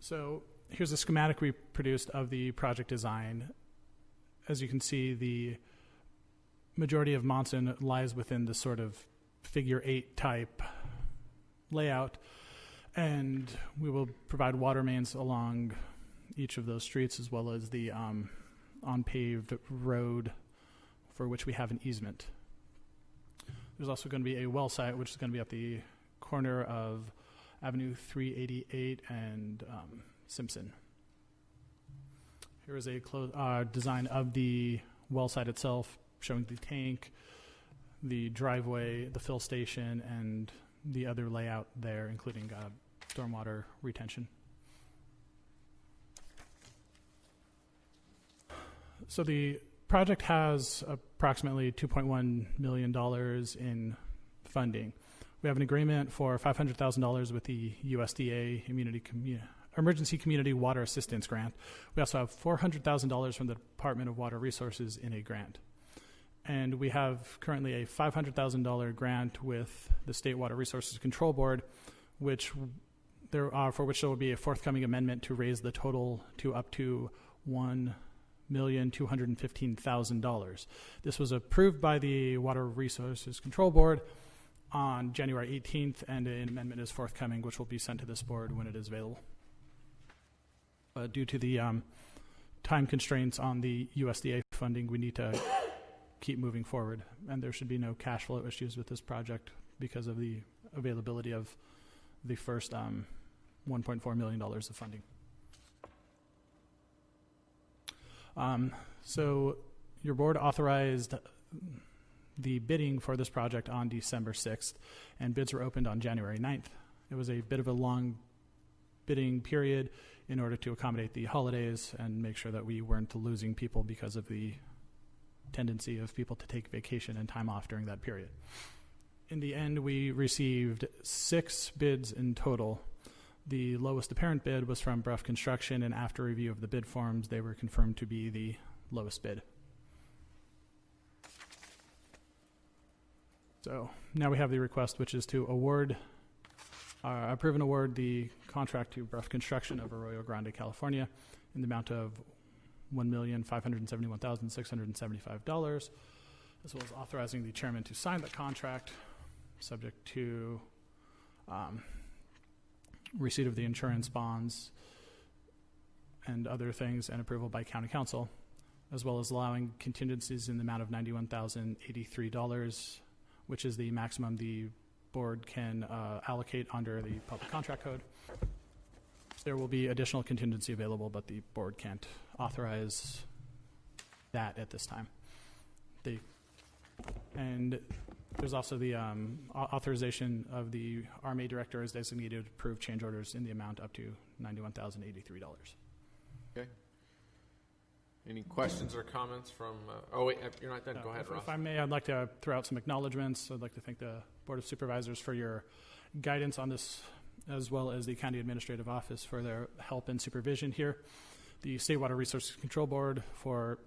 So here's a schematic we produced of the project design. As you can see, the majority of Monson lies within the sort of figure 8 type layout, and we will provide water mains along each of those streets, as well as the unpaved road for which we have an easement. There's also going to be a well site, which is going to be at the corner of Avenue 388 and Simpson. Here is a design of the well site itself, showing the tank, the driveway, the fill station, and the other layout there, including stormwater retention. So the project has approximately $2.1 million in funding. We have an agreement for $500,000 with the USDA Emergency Community Water Assistance Grant. We also have $400,000 from the Department of Water Resources in a grant. And we have currently a $500,000 grant with the State Water Resources Control Board, for which there will be a forthcoming amendment to raise the total to up to $1,215,000. This was approved by the Water Resources Control Board on January 18th, and an amendment is forthcoming, which will be sent to this board when it is available. Due to the time constraints on the USDA funding, we need to keep moving forward, and there should be no cash flow issues with this project because of the availability of the first $1.4 million of funding. So your board authorized the bidding for this project on December 6th, and bids were opened on January 9th. It was a bit of a long bidding period in order to accommodate the holidays and make sure that we weren't losing people because of the tendency of people to take vacation and time off during that period. In the end, we received 6 bids in total. The lowest apparent bid was from Bruff Construction, and after review of the bid forms, they were confirmed to be the lowest bid. So now we have the request, which is to approve and award the contract to Bruff Construction of Arroyo Grande, California, in the amount of $1,571,675, as well as authorizing the chairman to sign the contract, subject to receipt of the insurance bonds and other things, and approval by county council, as well as allowing contingencies in the amount of $91,083, which is the maximum the board can allocate under the public contract code. There will be additional contingency available, but the board can't authorize that at this time. And there's also the authorization of the RMA director as designated to approve change orders in the amount up to $91,083. Okay. Any questions or comments from? Oh wait, you're not done. Go ahead, Ross. If I may, I'd like to throw out some acknowledgments. I'd like to thank the Board of Supervisors for your guidance on this, as well as the County Administrative Office for their help and supervision here. The State Water Resources Control Board for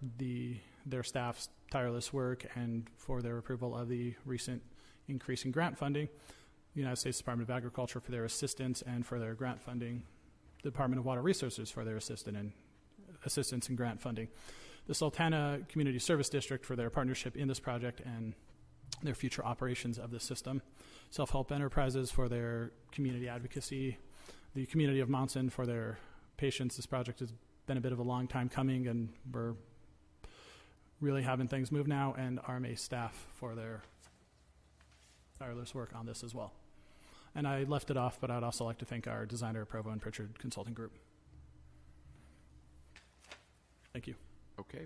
their staff's tireless work and for their approval of the recent increase in grant funding. United States Department of Agriculture for their assistance and for their grant funding, the Department of Water Resources for their assistance and grant funding, the Sultana Community Service District for their partnership in this project and their future operations of the system, Self-Help Enterprises for their community advocacy, the community of Monson for their patience. This project has been a bit of a long time coming, and we're really having things move now, and RMA staff for their tireless work on this as well. And I left it off, but I'd also like to thank our designer, Provo and Pritchard Consulting Group. Thank you. Okay.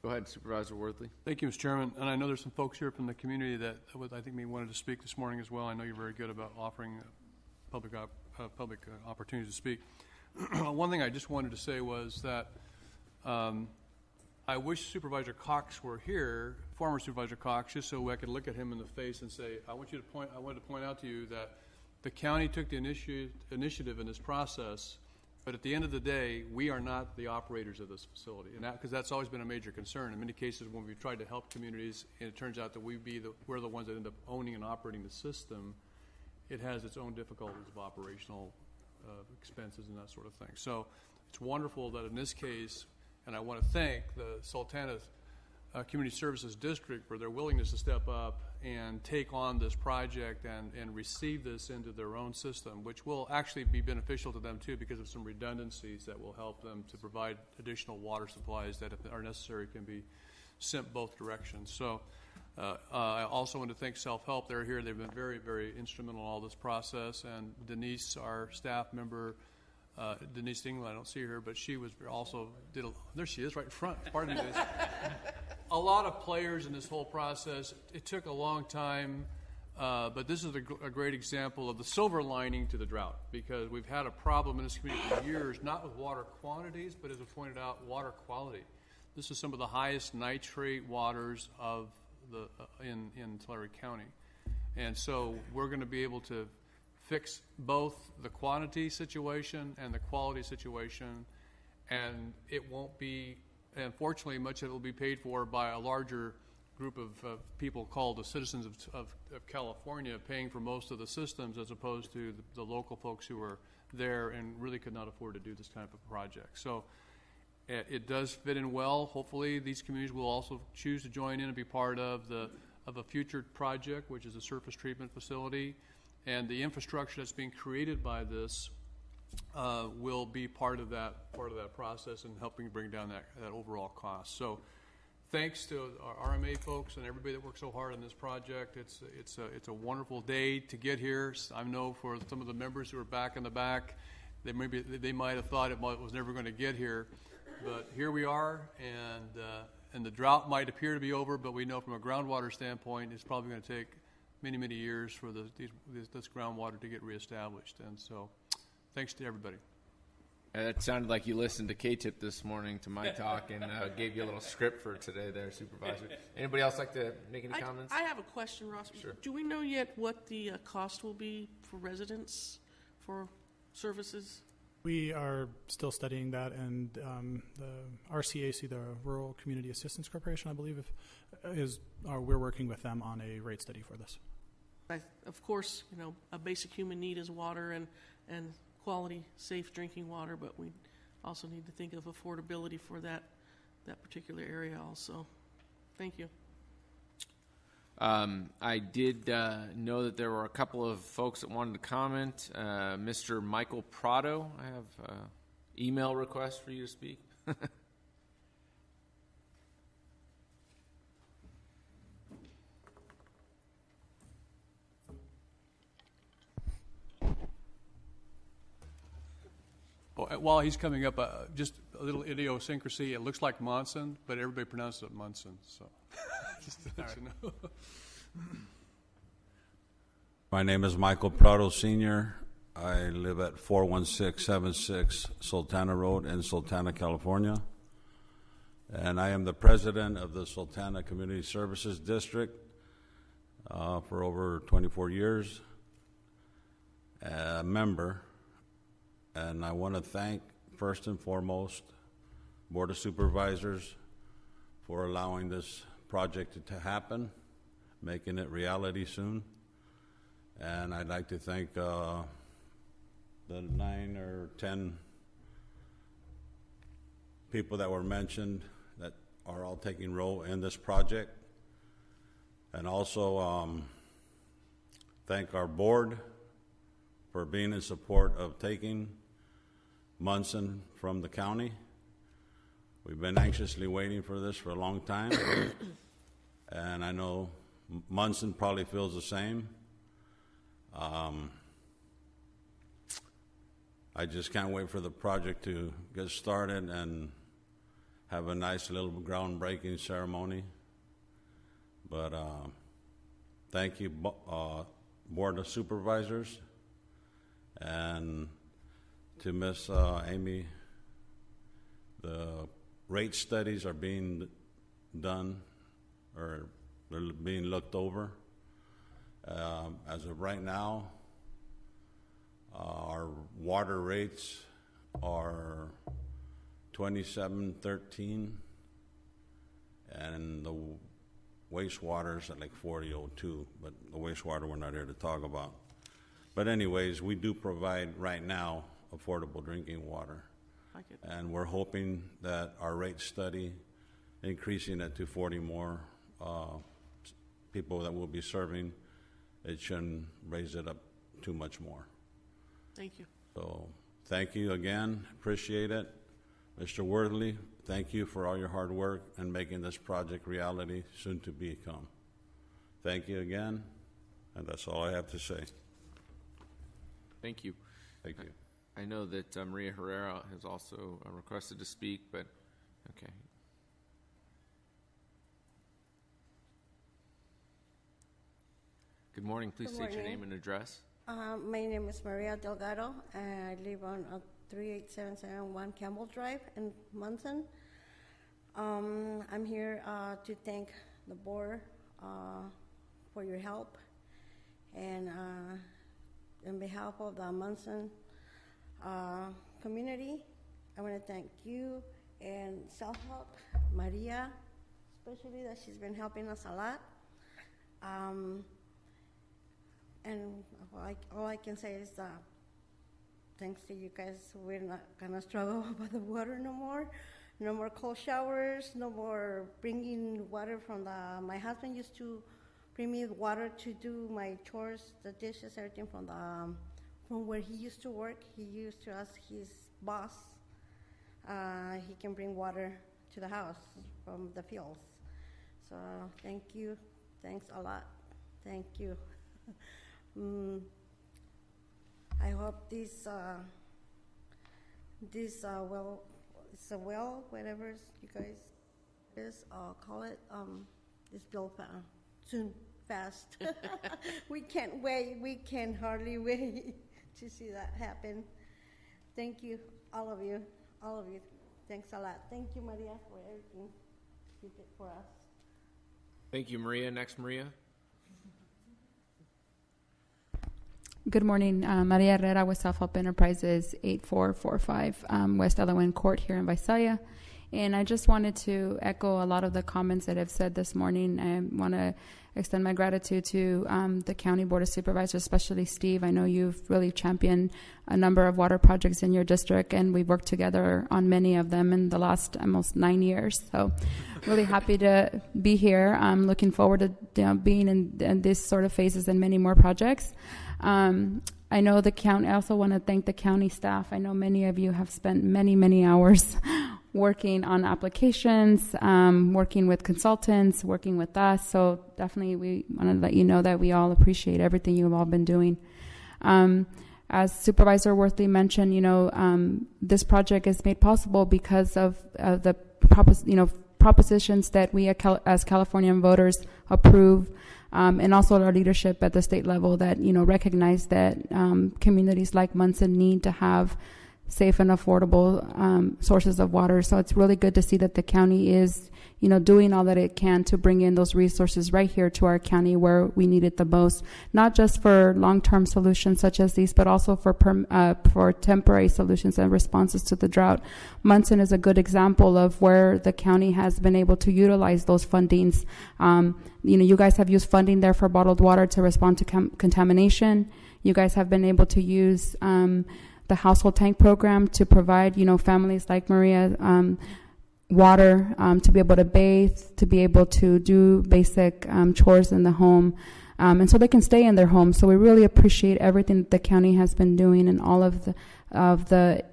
Go ahead, Supervisor Worthley. Thank you, Mr. Chairman. And I know there's some folks here from the community that I think may wanted to speak this morning as well. I know you're very good about offering public opportunities to speak. One thing I just wanted to say was that I wish Supervisor Cox were here, former Supervisor Cox, just so I could look at him in the face and say, I wanted to point out to you that the county took the initiative in this process, but at the end of the day, we are not the operators of this facility, and because that's always been a major concern. In many cases, when we've tried to help communities, and it turns out that we're the ones that end up owning and operating the system, it has its own difficulties of operational expenses and that sort of thing. So it's wonderful that in this case, and I want to thank the Sultana Community Services District for their willingness to step up and take on this project and receive this into their own system, which will actually be beneficial to them too because of some redundancies that will help them to provide additional water supplies that, if are necessary, can be sent both directions. So I also want to thank Self-Help. They're here. They've been very, very instrumental in all this process. And Denise, our staff member, Denise Dingle, I don't see her, but she was also there she is right in front. Pardon me, Denise. A lot of players in this whole process. It took a long time, but this is a great example of the silver lining to the drought, because we've had a problem in this community for years, not with water quantities, but as I pointed out, water quality. This is some of the highest nitrate waters of in Tulare County, and so we're going to be able to fix both the quantity situation and the quality situation, and it won't be. Unfortunately, much of it will be paid for by a larger group of people called the citizens of California, paying for most of the systems as opposed to the local folks who are there and really could not afford to do this type of project. So it does fit in well. Hopefully, these communities will also choose to join in and be part of a future project, which is a surface treatment facility, and the infrastructure that's being created by this will be part of that process and helping bring down that overall cost. So thanks to our RMA folks and everybody that worked so hard on this project. It's a wonderful day to get here. I know for some of the members who are back in the back, they might have thought it was never going to get here, but here we are, and the drought might appear to be over, but we know from a groundwater standpoint it's probably going to take many, many years for this groundwater to get reestablished. And so thanks to everybody. It sounded like you listened to K-Tip this morning to my talk and gave you a little script for today there, Supervisor. Anybody else like to make any comments? I have a question, Ross. Sure. Do we know yet what the cost will be for residents for services? We are still studying that, and the RCAC, the Rural Community Assistance Corporation, I believe, we're working with them on a rate study for this. Of course, a basic human need is water and quality, safe drinking water, but we also need to think of affordability for that particular area also. Thank you. I did know that there were a couple of folks that wanted to comment. Mr. Michael Prado, I have an email request for you to speak. While he's coming up, just a little idiosyncrasy. It looks like Monson, but everybody pronounces it Munson. So, just to let you know. My name is Michael Prado Sr. I live at 41676 Sultana Road in Sultana, California. And I am the president of the Sultana Community Services District for over 24 years, a member. And I want to thank, first and foremost, Board of Supervisors for allowing this project to happen, making it reality soon. And I'd like to thank the 9 or 10 people that were mentioned that are all taking role in this project. And also thank our board for being in support of taking Munson from the county. We've been anxiously waiting for this for a long time. And I know Munson probably feels the same. I just can't wait for the project to get started and have a nice little groundbreaking ceremony. But thank you, Board of Supervisors, and to Miss Amy. The rate studies are being done, or they're being looked over. As of right now, our water rates are $27.13, and the wastewater's at like $40.02. But the wastewater we're not here to talk about. But anyways, we do provide right now affordable drinking water, and we're hoping that our rate study, increasing it to 40 more people that we'll be serving, it shouldn't raise it up too much more. Thank you. So thank you again. Appreciate it. Mr. Worthley, thank you for all your hard work and making this project reality soon to become. Thank you again, and that's all I have to say. Thank you. Thank you. I know that Maria Herrera has also requested to speak, but okay. Good morning. Please state your name and address. My name is Maria Delgado, and I live on 38771 Campbell Drive in Munson. I'm here to thank the board for your help, and on behalf of the Munson community, I want to thank you and self-help, Maria, especially that she's been helping us a lot. And all I can say is thanks to you guys, we're not going to struggle about the water no more. No more cold showers, no more bringing water from my husband used to bring me water to do my chores, the dishes, everything from where he used to work. He used to ask his boss, he can bring water to the house from the fields. So thank you, thanks a lot, thank you. I hope this well, it's a well, whatever you guys is, call it, this bill soon, fast. We can't wait, we can hardly wait to see that happen. Thank you, all of you, thanks a lot. Thank you, Maria, for everything you did for us. Thank you, Maria. Next, Maria. Good morning, Maria Herrera with Self-Help Enterprises, 8445 West Elwyn Court here in Visalia. And I just wanted to echo a lot of the comments that I've said this morning. I want to extend my gratitude to the County Board of Supervisors, especially Steve. I know you've really championed a number of water projects in your district, and we've worked together on many of them in the last almost 9 years. So really happy to be here. I'm looking forward to being in this sort of phases and many more projects. I know the county, I also want to thank the county staff. I know many of you have spent many, many hours working on applications, working with consultants, working with us. So definitely we want to let you know that we all appreciate everything you've all been doing. As Supervisor Worthley mentioned, this project is made possible because of the propositions that we as Californian voters approve, and also our leadership at the state level that recognize that communities like Munson need to have safe and affordable sources of water. So it's really good to see that the county is, doing all that it can to bring in those resources right here to our county where we need it the most, not just for long-term solutions such as these, but also for temporary solutions and responses to the drought. Munson is a good example of where the county has been able to utilize those fundings. You guys have used funding there for bottled water to respond to contamination. You guys have been able to use the household tank program to provide, families like Maria, water to be able to bathe, to be able to do basic chores in the home, and so they can stay in their home. So we really appreciate everything that the county has been doing and all of the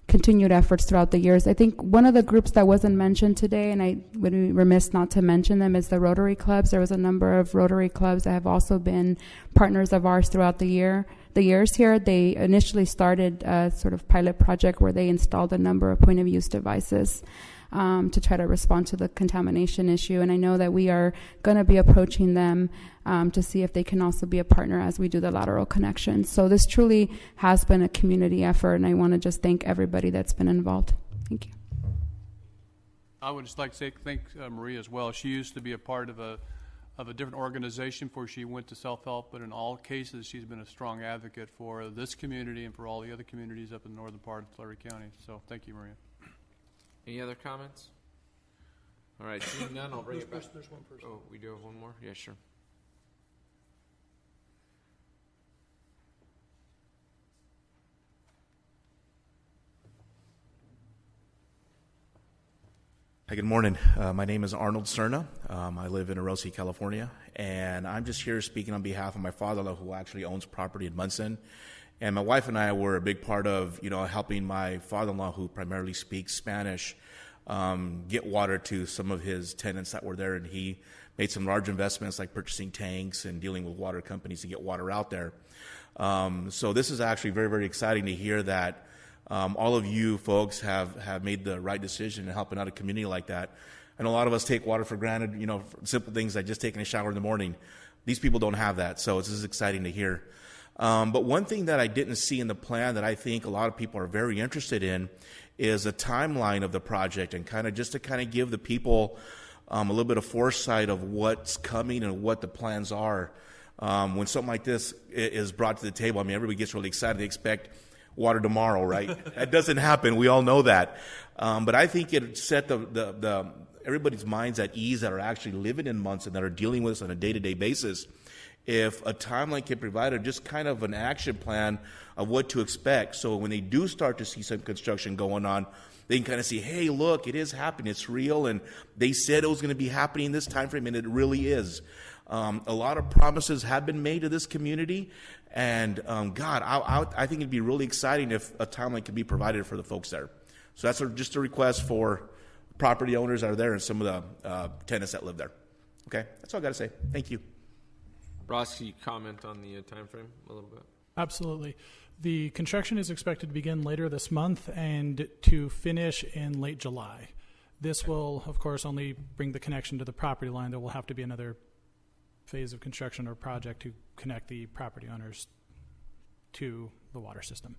continued efforts throughout the years. I think one of the groups that wasn't mentioned today, and I would be remiss not to mention them, is the Rotary Clubs. There was a number of Rotary Clubs that have also been partners of ours throughout the years here. They initially started a sort of pilot project where they installed a number of point-of-use devices to try to respond to the contamination issue. And I know that we are going to be approaching them to see if they can also be a partner as we do the lateral connections. So this truly has been a community effort, and I want to just thank everybody that's been involved. Thank you. I would just like to thank Maria as well. She used to be a part of a different organization before she went to self-help, but in all cases, she's been a strong advocate for this community and for all the other communities up in the northern part of Tulare County. So thank you, Maria. Any other comments? All right, seeing none, I'll bring it back. There's one person. Oh, we do have one more? Yeah, sure. Hi, good morning. My name is Arnold Cerna. I live in Orosi, California, and I'm just here speaking on behalf of my father-in-law, who actually owns property in Munson. And my wife and I were a big part of, helping my father-in-law, who primarily speaks Spanish, get water to some of his tenants that were there. And he made some large investments like purchasing tanks and dealing with water companies to get water out there. So this is actually very, very exciting to hear that all of you folks have made the right decision in helping out a community like that. And a lot of us take water for granted, for simple things like just taking a shower in the morning. These people don't have that, so this is exciting to hear. But one thing that I didn't see in the plan that I think a lot of people are very interested in is a timeline of the project, and kind of give the people a little bit of foresight of what's coming and what the plans are. When something like this is brought to the table, everybody gets really excited. They expect water tomorrow, right? That doesn't happen. We all know that. But I think it set the everybody's minds at ease that are actually living in Munson, that are dealing with this on a day-to-day basis. If a timeline can provide just kind of an action plan of what to expect, so when they do start to see some construction going on, they can kind of see, hey, look, it is happening, it's real, and they said it was going to be happening this time frame, and it really is. A lot of promises have been made to this community, and God, I think it'd be really exciting if a timeline could be provided for the folks there. So that's just a request for property owners that are there and some of the tenants that live there. Okay, that's all I got to say. Thank you. Ross, can you comment on the time frame a little bit? Absolutely. The construction is expected to begin later this month and to finish in late July. This will, of course, only bring the connection to the property line. There will have to be another phase of construction or project to connect the property owners to the water system.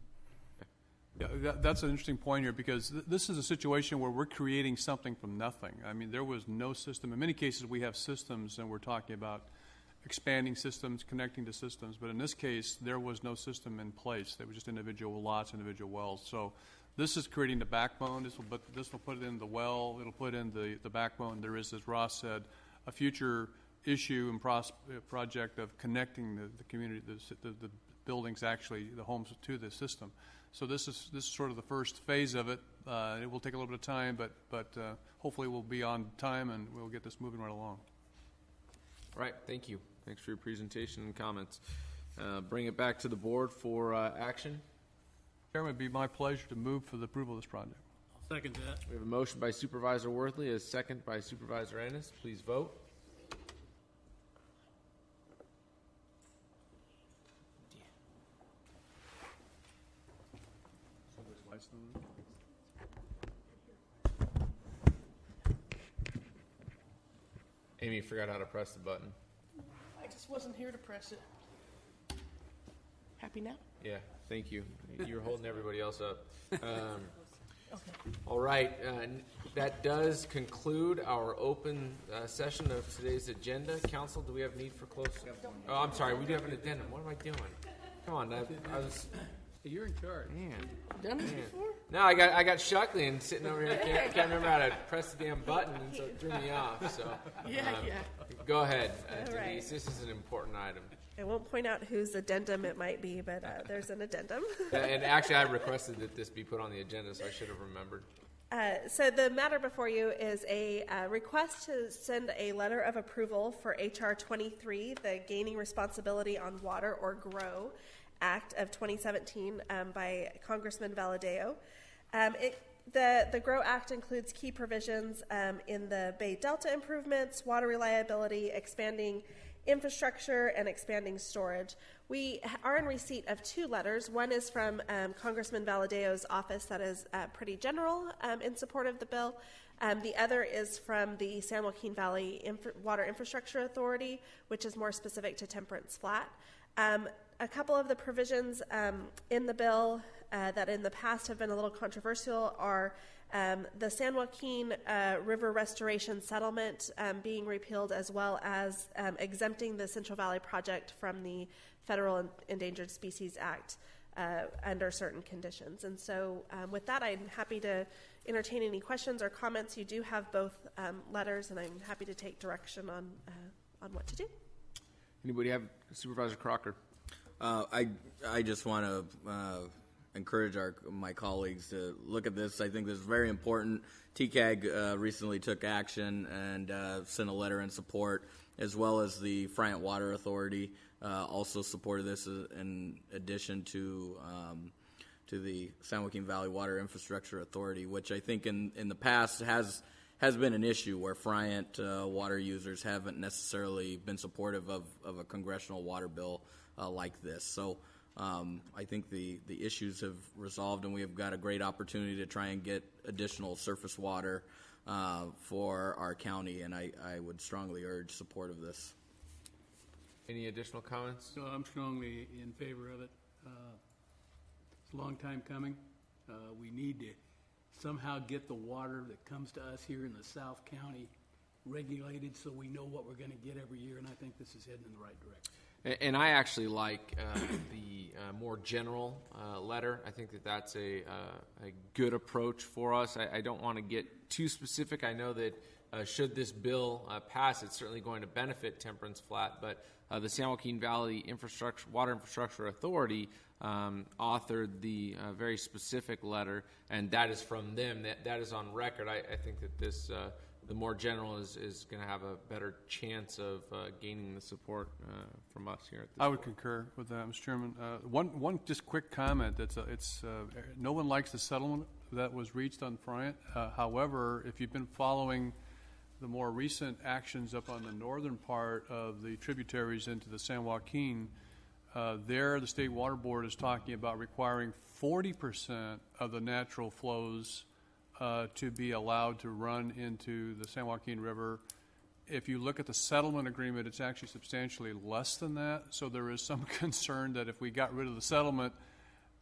Yeah, that's an interesting point here, because this is a situation where we're creating something from nothing. There was no system. In many cases, we have systems, and we're talking about expanding systems, connecting to systems. But in this case, there was no system in place. There were just individual lots, individual wells. So this is creating the backbone. This will put it in the well. It'll put in the backbone. There is, as Ross said, a future issue and project of connecting the community, the buildings, actually, the homes, to the system. So this is sort of the first phase of it. It will take a little bit of time, but hopefully we'll be on time and we'll get this moving right along. All right, thank you. Thanks for your presentation and comments. Bring it back to the board for action. Chairman, it'd be my pleasure to move for the approval of this project. I'll second that. We have a motion by Supervisor Worthley, a second by Supervisor Ennis. Please vote. Amy forgot how to press the button. I just wasn't here to press it. happy now? Yeah, thank you. You're holding everybody else up. All right, that does conclude our open session of today's agenda. Council, do we have need for close? Oh, I'm sorry, we do have an addendum. What am I doing? Come on, I was. You're in charge. Man. Done this before? No, I got Shuckley and sitting over here. I can't remember how to press the damn button, and so it threw me off. So Yeah. go ahead, All Denise. right. This is an important item. I won't point out whose addendum it might be, but there's an addendum. And actually, I requested that this be put on the agenda, so I should have remembered. So the matter before you is a request to send a letter of approval for H.R. 23, the Gaining Responsibility on Water, or GROW, Act of 2017 by Congressman Valadeo. The GROW Act includes key provisions in the Bay Delta improvements, water reliability, expanding infrastructure, and expanding storage. We are in receipt of two letters. One is from Congressman Valadeo's office that is pretty general in support of the bill. The other is from the San Joaquin Valley Water Infrastructure Authority, which is more specific to Temperance Flat. A couple of the provisions in the bill that in the past have been a little controversial are the San Joaquin River Restoration Settlement being repealed, as well as exempting the Central Valley Project from the Federal Endangered Species Act under certain conditions. And so with that, I'm happy to entertain any questions or comments. You do have both letters, and I'm happy to take direction on what to do. Anybody have Supervisor Crocker? I just want to encourage my colleagues to look at this. I think this is very important. TCAG recently took action and sent a letter in support, as well as the Friant Water Authority also supported this in addition to the San Joaquin Valley Water Infrastructure Authority, which I think in the past has been an issue where Friant water users haven't necessarily been supportive of a congressional water bill like this. So I think the issues have resolved, and we have got a great opportunity to try and get additional surface water for our county, and I would strongly urge support of this. Any additional comments? So I'm strongly in favor of it. It's a long time coming. We need to somehow get the water that comes to us here in the South County regulated so we know what we're going to get every year, and I think this is heading in the right direction. And I actually like the more general letter. I think that's a good approach for us. I don't want to get too specific. I know that should this bill pass, it's certainly going to benefit Temperance Flat, but the San Joaquin Valley Water Infrastructure Authority authored the very specific letter, and that is from them. That is on record. I think that this the more general is going to have a better chance of gaining the support from us here. At this I would concur with that, Mr. Chairman. One just quick comment. No one likes the settlement that was reached on Friant. However, if you've been following the more recent actions up on the northern part of the tributaries into the San Joaquin, there the State Water Board is talking about requiring 40% of the natural flows to be allowed to run into the San Joaquin River. If you look at the settlement agreement, it's actually substantially less than that. So there is some concern that if we got rid of the settlement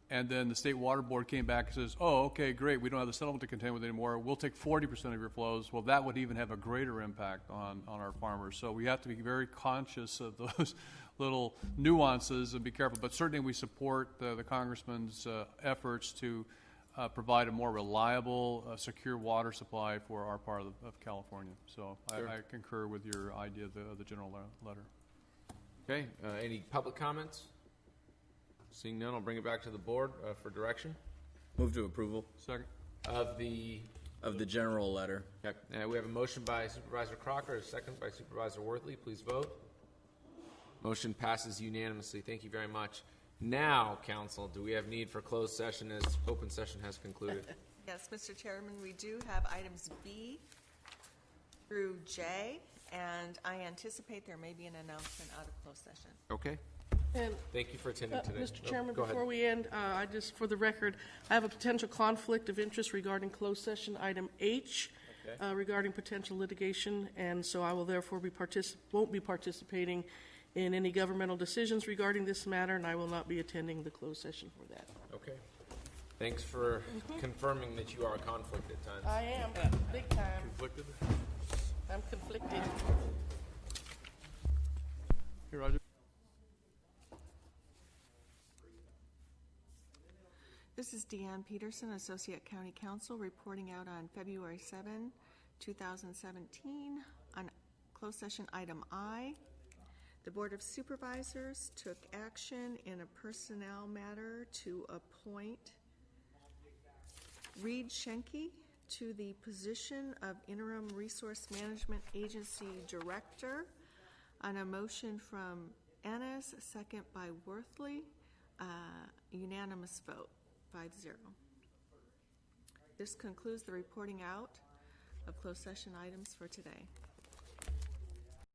and then the State Water Board came back and says, oh, okay, great, we don't have the settlement to contend with anymore, we'll take 40% of your flows, well, that would even have a greater impact on our farmers. So we have to be very conscious of those little nuances and be careful. But certainly we support the Congressman's efforts to provide a more reliable, secure water supply for our part of California. So Sure. I concur with your idea of the general letter. Okay. Any public comments? Seeing none, I'll bring it back to the board for direction. Move to approval. Second. Of the general letter. Okay. We have a motion by Supervisor Crocker, a second by Supervisor Worthley. Please vote. Motion passes unanimously. Thank you very much. Now, Council, do we have need for closed session as open session has concluded? Yes, Mr. Chairman, we do have items B through J, and I anticipate there may be an announcement out of closed session. Okay. And, thank you for attending today. Mr. Chairman, go ahead. before we end, I just, for the record, I have a potential conflict of interest regarding closed session item H, regarding potential litigation, and so I will therefore won't be participating in any governmental decisions regarding this matter, and I will not be attending the closed session for that. Okay. Thanks for confirming that you are conflicted at times. I am, big time. Conflicted? I'm conflicted. Here, Roger. This is Deanne Peterson, Associate County Counsel, reporting out on February 7, 2017, on closed session item I. The Board of Supervisors took action in a personnel matter to appoint Reed Schenke to the position of Interim Resource Management Agency Director on a motion from Ennis, second by Worthley, unanimous vote, 5-0. This concludes the reporting out of closed session items for today.